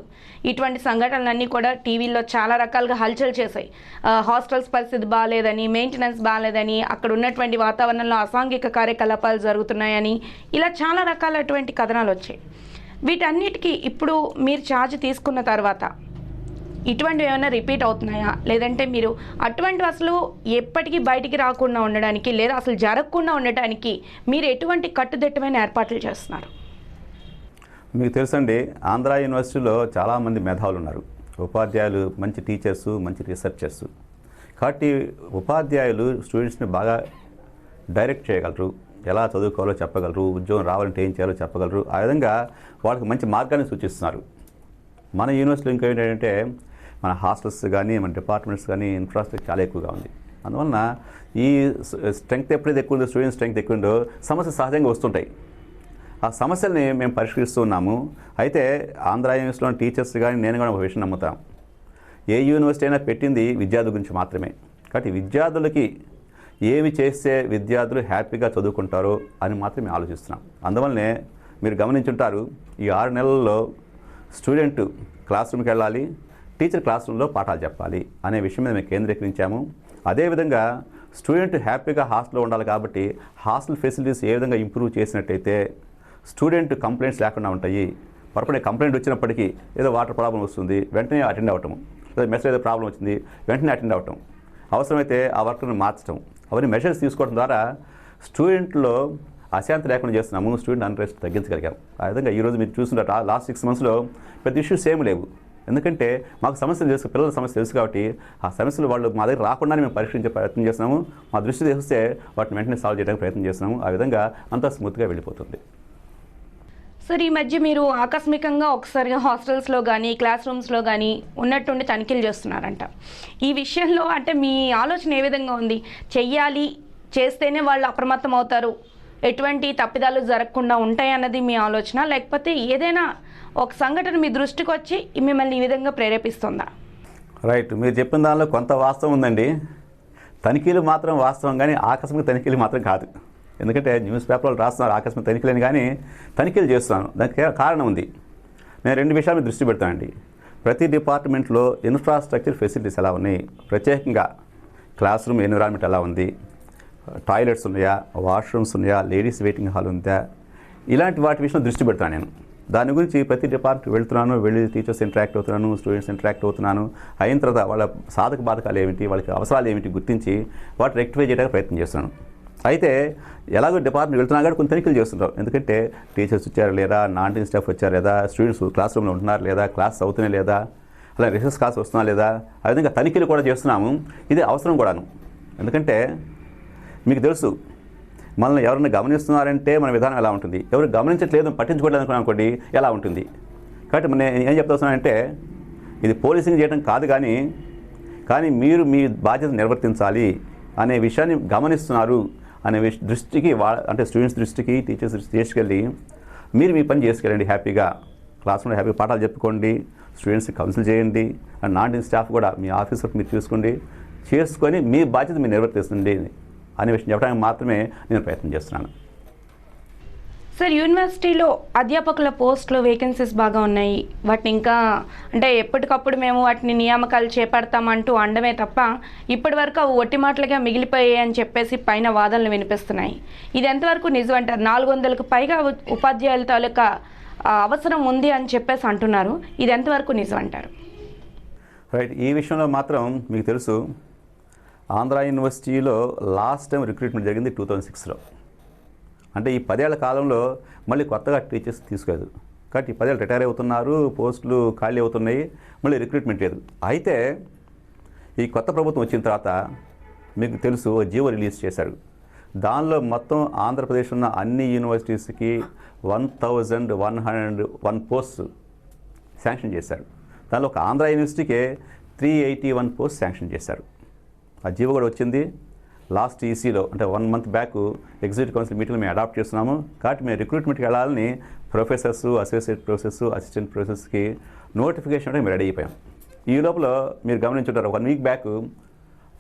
ఇటువంటి సంఘటనలన్నీ కూడా టీవీల్లో చాలా రకాలుగా హల్చల్ చేశాయి. హాస్టల్స్ పరిస్థితి బాగాలేదని, మెయింటెనెన్స్ బాగాలేదని, అక్కడ ఉన్నటువంటి వాతావరణంలో అసాంఘిక కార్యకలాపాలు జరుగుతున్నాయని, ఇలా చాలా రకాలటువంటి కథనాలు వచ్చాయి. వీటన్నిటికీ ఇప్పుడు మీరు ఛార్జ్ తీసుకున్న తర్వాత ఇటువంటివి ఏమైనా రిపీట్ అవుతున్నాయా, లేదంటే మీరు అటువంటి అసలు ఎప్పటికీ బయటికి రాకుండా ఉండడానికి, లేదా అసలు జరగకుండా ఉండటానికి మీరు ఎటువంటి కట్టుదిట్టమైన ఏర్పాట్లు చేస్తున్నారు? మీకు తెలుసండి, ఆంధ్ర యూనివర్సిటీలో చాలామంది మేధావులు ఉన్నారు. ఉపాధ్యాయులు, మంచి టీచర్సు, మంచి రీసెర్చర్సు. కాబట్టి ఉపాధ్యాయులు స్టూడెంట్స్ని బాగా డైరెక్ట్ చేయగలరు, ఎలా చదువుకోవాలో చెప్పగలరు, ఉద్యోగం రావాలంటే ఏం చేయాలో చెప్పగలరు. ఆ విధంగా వాళ్ళకి మంచి మార్గాన్ని సూచిస్తున్నారు. మన యూనివర్సిటీలో ఇంకా ఏంటంటే మన హాస్టల్స్ కానీ, మన డిపార్ట్మెంట్స్ కానీ ఇన్ఫ్రాస్ట్రక్చర్ చాలా ఎక్కువగా ఉంది. అందువలన ఈ స్ట్రెంగ్త్ ఎప్పుడైతే ఎక్కువ ఉందో, స్టూడెంట్ స్ట్రెంగ్త్ ఎక్కువ ఉందో సమస్యలు సహజంగా వస్తుంటాయి. ఆ సమస్యల్ని మేము పరిష్కరిస్తూ ఉన్నాము. అయితే ఆంధ్ర యూనివర్సిటీలోని టీచర్స్ కానీ నేను కూడా ఒక విషయం నమ్ముతాం, ఏ యూనివర్సిటీ అయినా పెట్టింది విద్యార్థుల గురించి మాత్రమే. కాబట్టి విద్యార్థులకి ఏమి చేస్తే విద్యార్థులు హ్యాపీగా చదువుకుంటారో అని మాత్రమే ఆలోచిస్తున్నాం. అందువల్లనే మీరు గమనించుంటారు, ఈ 6 నెలల్లో స్టూడెంట్ క్లాస్ రూమ్కి వెళ్ళాలి, టీచర్ క్లాస్ రూమ్లో పాఠాలు చెప్పాలి అనే విషయం మీద మేము కేంద్రీకరించాము. అదేవిధంగా స్టూడెంట్ హ్యాపీగా హాస్టల్లో ఉండాలి. కాబట్టి హాస్టల్ ఫెసిలిటీస్ ఏ విధంగా ఇంప్రూవ్ చేసినట్టయితే స్టూడెంట్ కంప్లైంట్స్ లేకుండా ఉంటాయి. పొరపడే కంప్లైంట్ వచ్చినప్పటికీ ఏదో వాటర్ ప్రాబ్లం వస్తుంది, వెంటనే అటెండ్ అవ్వటం, లేదా మెస్లో ఏదో ప్రాబ్లం వచ్చింది, వెంటనే అటెండ్ అవ్వటం, అవసరమైతే ఆ వర్క్ను మార్చడం, అవన్నీ మెజర్స్ తీసుకోవడం ద్వారా స్టూడెంట్లో అశాంతి లేకుండా చేస్తున్నాము, స్టూడెంట్ అన్రెస్ట్ తగ్గించగలిగాం. ఆ విధంగా ఈరోజు మీరు చూసినట్టు లాస్ట్ 6 monthsలో పెద్ద ఇష్యూస్ ఏమి లేవు. ఎందుకంటే మాకు సమస్యలు తెలుసు, పిల్లల సమస్య తెలుసు. కాబట్టి ఆ సమస్యలు వాళ్ళు మా దగ్గర రాకుండానే మేము పరిష్కరించే ప్రయత్నం చేస్తున్నాము. మా దృష్టి తెలిస్తే వాటిని వెంటనే సాల్వ్ చేయడానికి ప్రయత్నం చేస్తున్నాము. ఆ విధంగా అంతా స్మూత్గా వెళ్ళిపోతుంది. సార్, ఈ మధ్య మీరు ఆకస్మికంగా ఒకసారిగా హాస్టల్స్లో కానీ, క్లాస్ రూమ్స్లో కానీ ఉన్నట్టుండి తనిఖీలు చేస్తున్నారంట. ఈ విషయంలో అంటే మీ ఆలోచన ఏ విధంగా ఉంది? చెయ్యాలి, చేస్తేనే వాళ్ళు అప్రమత్తం అవుతారు, ఎటువంటి తప్పిదాలు జరగకుండా ఉంటాయి అన్నది మీ ఆలోచన, లేకపోతే ఏదైనా ఒక సంఘటన మీ దృష్టికి వచ్చి మిమ్మల్ని ఈ విధంగా ప్రేరేపిస్తుందా? రైట్, మీరు చెప్పిన దానిలో కొంత వాస్తవం ఉందండి. తనిఖీలు మాత్రం వాస్తవం, కానీ ఆకస్మిక తనిఖీలు మాత్రం కాదు. ఎందుకంటే న్యూస్ పేపర్లు రాస్తున్నారు ఆకస్మిక తనిఖీలని, కానీ తనిఖీలు చేస్తున్నాను. దానికి కారణం ఉంది. నేను 2 విషయాల మీద దృష్టి పెడతానండి. ప్రతి డిపార్ట్మెంట్లో ఇన్ఫ్రాస్ట్రక్చర్ ఫెసిలిటీస్ ఎలా ఉన్నాయి, ప్రత్యేకంగా క్లాస్ రూమ్ ఎన్విరాన్మెంట్ ఎలా ఉంది, టాయిలెట్స్ ఉన్నాయా, వాష్రూమ్స్ ఉన్నాయా, లేడీస్ వెయిటింగ్ హాల్ ఉందా, ఇలాంటి వాటి విషయంలో దృష్టి పెడతాను నేను. దాని గురించి ప్రతి డిపార్ట్మెంట్ వెళ్తున్నాను, వెళ్ళి టీచర్స్ ఇంటరాక్ట్ అవుతున్నాను, స్టూడెంట్స్ ఇంటరాక్ట్ అవుతున్నాను. అయిన తర్వాత వాళ్ళ సాధక బాధకాలు ఏమిటి, వాళ్ళకి అవసరాలు ఏమిటి గుర్తించి వాటి రెక్టిఫై చేయడానికి ప్రయత్నం చేస్తున్నాను. అయితే ఎలాగో డిపార్ట్మెంట్ వెళ్తున్నా కానీ కొన్ని తనిఖీలు చేస్తుంటాం. ఎందుకంటే టీచర్స్ వచ్చారా లేదా, నాన్ టీచింగ్ స్టాఫ్ వచ్చారా లేదా, స్టూడెంట్స్ క్లాస్ రూమ్లో ఉంటున్నారు లేదా, క్లాస్ అవుతున్నాయి లేదా, అలా రిసెస్ క్లాస్ వస్తున్నా లేదా, ఆ విధంగా తనిఖీలు కూడా చేస్తున్నాము. ఇది అవసరం కూడాను. ఎందుకంటే మీకు తెలుసు, మనల్ని ఎవరైనా గమనిస్తున్నారంటే మన విధానం ఎలా ఉంటుంది, ఎవరు గమనించట్లేదు, పట్టించుకోవట్లేదు అనుకోండి ఎలా ఉంటుంది. కాబట్టి నేను ఏం చెప్తున్నానంటే, ఇది పోలీసింగ్ చేయడం కాదు, కానీ మీరు మీ బాధ్యత నిర్వర్తించాలి అనే విషయాన్ని గమనిస్తున్నారు అనే దృష్టికి అంటే స్టూడెంట్స్ దృష్టికి, టీచర్స్ దృష్టికి తీసుకెళ్ళి మీరు మీ పని చేసుకెళ్ళండి. హ్యాపీగా క్లాస్లో హ్యాపీగా పాఠాలు చెప్పుకోండి, స్టూడెంట్స్కి కౌన్సిల్ చేయండి. అండ్ నాన్ టీచింగ్ స్టాఫ్ కూడా మీ ఆఫీస్ వర్క్ మీరు చేసుకొని మీ బాధ్యత మీరు నిర్వర్తిస్తుంది అనే విషయం చెప్పడానికి మాత్రమే నేను ప్రయత్నం చేస్తున్నాను. సార్, యూనివర్సిటీలో అధ్యాపకుల పోస్టులో వేకెన్సీస్ బాగా ఉన్నాయి. వాటిని ఇంకా అంటే ఎప్పటికప్పుడు మేము వాటిని నియామకాలు చేపడతామంటూ అండమే తప్ప ఇప్పటి వరకు అవి ఒట్టి మాటలుగా మిగిలిపోయాయి అని చెప్పేసి పైన వాదనలు వినిపిస్తున్నాయి. ఇది ఎంతవరకు నిజం అంటారు? 400కు పైగా ఉపాధ్యాయుల తాలూకా అవసరం ఉంది అని చెప్పేసి అంటున్నారు. ఇది ఎంతవరకు నిజం అంటారు? రైట్, ఈ విషయంలో మాత్రం మీకు తెలుసు, ఆంధ్ర యూనివర్సిటీలో లాస్ట్ టైం రిక్రూట్మెంట్ జరిగింది 2006లో. అంటే ఈ 10 ఏళ్ల కాలంలో మళ్ళీ కొత్తగా టీచర్స్ తీసుకోలేదు. కాబట్టి ఈ 10 ఏళ్ళు రిటైర్ అవుతున్నారు, పోస్టులు ఖాళీ అవుతున్నాయి, మళ్ళీ రిక్రూట్మెంట్ లేదు. అయితే ఈ కొత్త ప్రభుత్వం వచ్చిన తర్వాత మీకు తెలుసు జీవో రిలీజ్ చేశారు. దానిలో మొత్తం ఆంధ్రప్రదేశ్ ఉన్న అన్ని యూనివర్సిటీస్కి 1101 పోస్ట్స్ శాంక్షన్ చేశారు. దానిలో ఒక ఆంధ్ర యూనివర్సిటీకే 381 పోస్ట్ శాంక్షన్ చేశారు. ఆ జీవో కూడా వచ్చింది లాస్ట్ ఈసీలో, అంటే 1 month బ్యాక్ ఎగ్జిక్యూటివ్ కౌన్సిల్ మీటింగ్లో మేము అడాప్ట్ చేస్తున్నాము. కాబట్టి మేము రిక్రూట్మెంట్కి వెళ్ళాలని ప్రొఫెసర్స్, అసోసియేట్ ప్రొఫెసర్స్, అసిస్టెంట్ ప్రొఫెసర్స్కి నోటిఫికేషన్ అంటే మేము రెడీ అయిపోయాం. ఈ లోపల మీరు గమనించుంటారు, 1 week బ్యాక్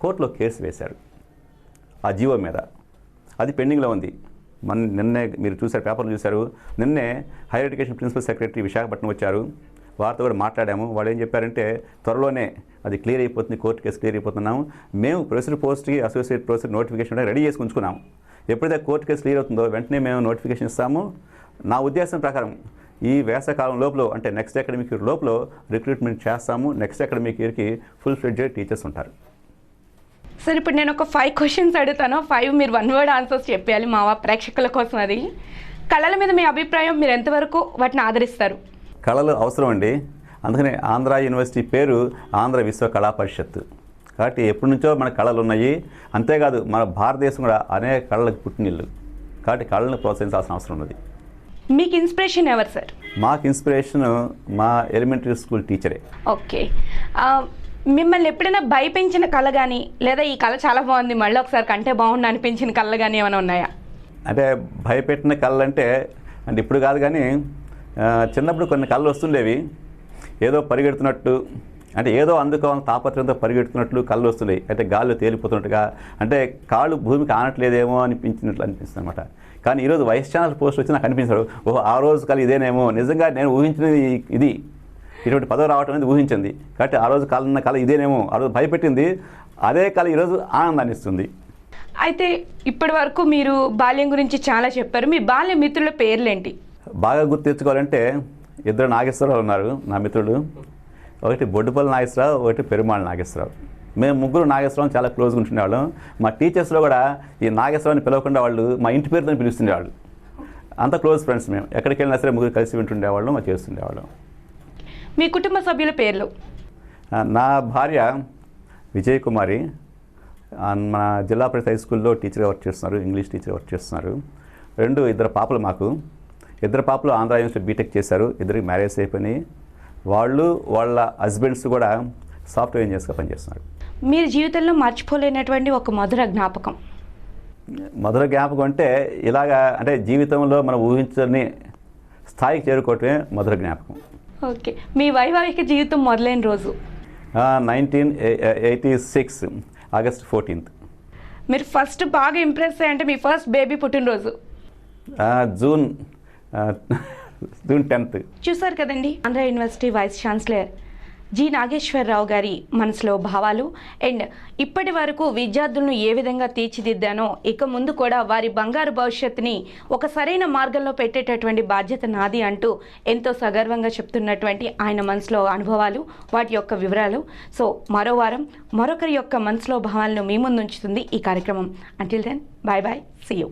కోర్టులో కేసు వేశారు. ఆ జీవో మీద. అది పెండింగ్లో ఉంది. నిన్నే మీరు చూసారు, పేపర్లు చూశారు, నిన్నే higher education principal secretary Visakhapatnam వచ్చారు, వారితో కూడా మాట్లాడాము. వాళ్ళు ఏం చెప్పారంటే త్వరలోనే అది క్లియర్ అయిపోతుంది, కోర్టు కేసు క్లియర్ అయిపోతున్నాము. మేము ప్రొఫెసర్ పోస్ట్కి అసోసియేట్ ప్రొఫెసర్ నోటిఫికేషన్ రెడీ చేసి ఉంచుకున్నాము. ఎప్పుడైతే కోర్టు కేసు క్లియర్ అవుతుందో వెంటనే మేము నోటిఫికేషన్ ఇస్తాము. నా ఉద్దేశం ప్రకారం ఈ వేసవకాలం లోపల, అంటే నెక్స్ట్ అకాడమిక్ ఇయర్ లోపల రిక్రూట్మెంట్ చేస్తాము. నెక్స్ట్ అకాడమిక్ ఇయర్కి ఫుల్ ఫ్లెడ్జెడ్ టీచర్స్ ఉంటారు. సార్, ఇప్పుడు నేను ఒక 5 క్వశ్చన్స్ అడుగుతాను. 5 మీరు 1 వర్డ్ ఆన్సర్స్ చెప్పాలి మా ప్రేక్షకుల కోసం. అది కళల మీద మీ అభిప్రాయం, మీరు ఎంతవరకు వాటిని ఆదరిస్తారు? కళలు అవసరం అండి. అందుకనే ఆంధ్ర యూనివర్సిటీ పేరు ఆంధ్ర విశ్వ కళా పరిషత్తు. కాబట్టి ఎప్పటి నుంచో మన కళలు ఉన్నాయి. అంతేకాదు మన భారతదేశం కూడా అనేక కళలకు పుట్టినిల్లు. కాబట్టి కళలను ప్రోత్సహించాల్సిన అవసరం ఉన్నది. మీకు ఇన్స్పిరేషన్ ఎవరు సార్? మాకు ఇన్స్పిరేషన్ మా ఎలిమెంటరీ స్కూల్ టీచరే. ఓకే. మిమ్మల్ని ఎప్పుడైనా భయపెంచిన కళ కానీ, లేదా ఈ కళ చాలా బాగుంది మళ్ళీ ఒకసారి కంటే బాగుండు అనిపించిన కళ కానీ ఏమైనా ఉన్నాయా? అంటే భయపెట్టిన కళలు అంటే ఇప్పుడు కాదు కానీ చిన్నప్పుడు కొన్ని కళలు వస్తుండేవి. ఏదో పరిగెడుతున్నట్టు, అంటే ఏదో అందుకోవాలని తాపత్రయంతో పరిగెడుతున్నట్లు కళ్ళు వస్తున్నాయి. అంటే గాల్లో తేలిపోతున్నట్టుగా, అంటే కాళ్ళు భూమికి ఆనట్లేదేమో అనిపించినట్లు అనిపిస్తుంది అనమాట. కానీ ఈరోజు వైస్ ఛాన్సలర్ పోస్ట్ వచ్చి నాకు అనిపించాడు, ఓహో ఆ రోజు కళ ఇదేనేమో. నిజంగా నేను ఊహించినది ఇది, ఇటువంటి పదవి రావటం అనేది ఊహించింది. కాబట్టి ఆ రోజు కళ కళ ఇదేనేమో, ఆ రోజు భయపెట్టింది అదే కళ ఈరోజు ఆనందాన్ని ఇస్తుంది. అయితే ఇప్పటి వరకు మీరు బాల్యం గురించి చాలా చెప్పారు. మీ బాల్య మిత్రుల పేర్లేంటి? బాగా గుర్తు తెచ్చుకోవాలంటే 2 నాగేశ్వరరావు ఉన్నారు నా మిత్రుడు. ఒకటి బొడ్డుపల్లి నాగేశ్వరరావు, ఒకటి పెరుమాళ్ నాగేశ్వరరావు. మేము 3 నాగేశ్వరరావు చాలా క్లోజ్గా ఉంటుండేవాళ్ళం. మా టీచర్స్లో కూడా ఈ నాగేశ్వరరావుని పిలవకుండా వాళ్ళు మా ఇంటి పేరుతో పిలుస్తుండేవాళ్ళు. అంత క్లోజ్ ఫ్రెండ్స్ మేము. ఎక్కడికి వెళ్ళినా సరే 3 కలిసి వింటుండేవాళ్ళం, మా చేస్తుండేవాళ్ళం. మీ కుటుంబ సభ్యుల పేర్లు? నా భార్య విజయకుమారి మన జిల్లా పరిషత్ హై స్కూల్లో టీచర్గా వర్క్ చేస్తున్నారు, ఇంగ్లీష్ టీచర్గా వర్క్ చేస్తున్నారు. 2 పాపలు మాకు. 2 పాపలు ఆంధ్ర యూనివర్సిటీ బీటెక్ చేశారు. 2కి మ్యారేజ్ అయిపోయినాయి. వాళ్ళు వాళ్ళ హస్బెండ్స్ కూడా సాఫ్ట్వేర్ ఇంజనీర్స్గా పనిచేస్తున్నారు. మీరు జీవితంలో మర్చిపోలేనటువంటి ఒక మధుర జ్ఞాపకం? మధుర జ్ఞాపకం అంటే ఇలాగా, అంటే జీవితంలో మనం ఊహించని స్థాయికి చేరుకోవటమే మధుర జ్ఞాపకం. ఓకే. మీ వైవాహిక జీవితం మొదలైన రోజు? 1986 ఆగస్ట్ 14th. మీరు ఫస్ట్ బాగా ఇంప్రెస్ అంటే మీ ఫస్ట్ బేబీ పుట్టినరోజు? June 10th. చూసారు కదండి, Andhra university vice chancellor G Nageswararao గారి మనసులో భావాలు. అండ్ ఇప్పటి వరకు విద్యార్థులను ఏ విధంగా తీర్చిదిద్దానో ఇక ముందు కూడా వారి బంగారు భవిష్యత్తుని ఒక సరైన మార్గంలో పెట్టేటటువంటి బాధ్యత నాది అంటూ ఎంతో సగర్వంగా చెప్తున్నటువంటి ఆయన మనసులో అనుభవాలు, వాటి యొక్క వివరాలు. సో మరో వారం మరొకరి యొక్క మనసులో భావాలను మీ ముందు ఉంచుతుంది ఈ కార్యక్రమం. Until then, bye bye, see you.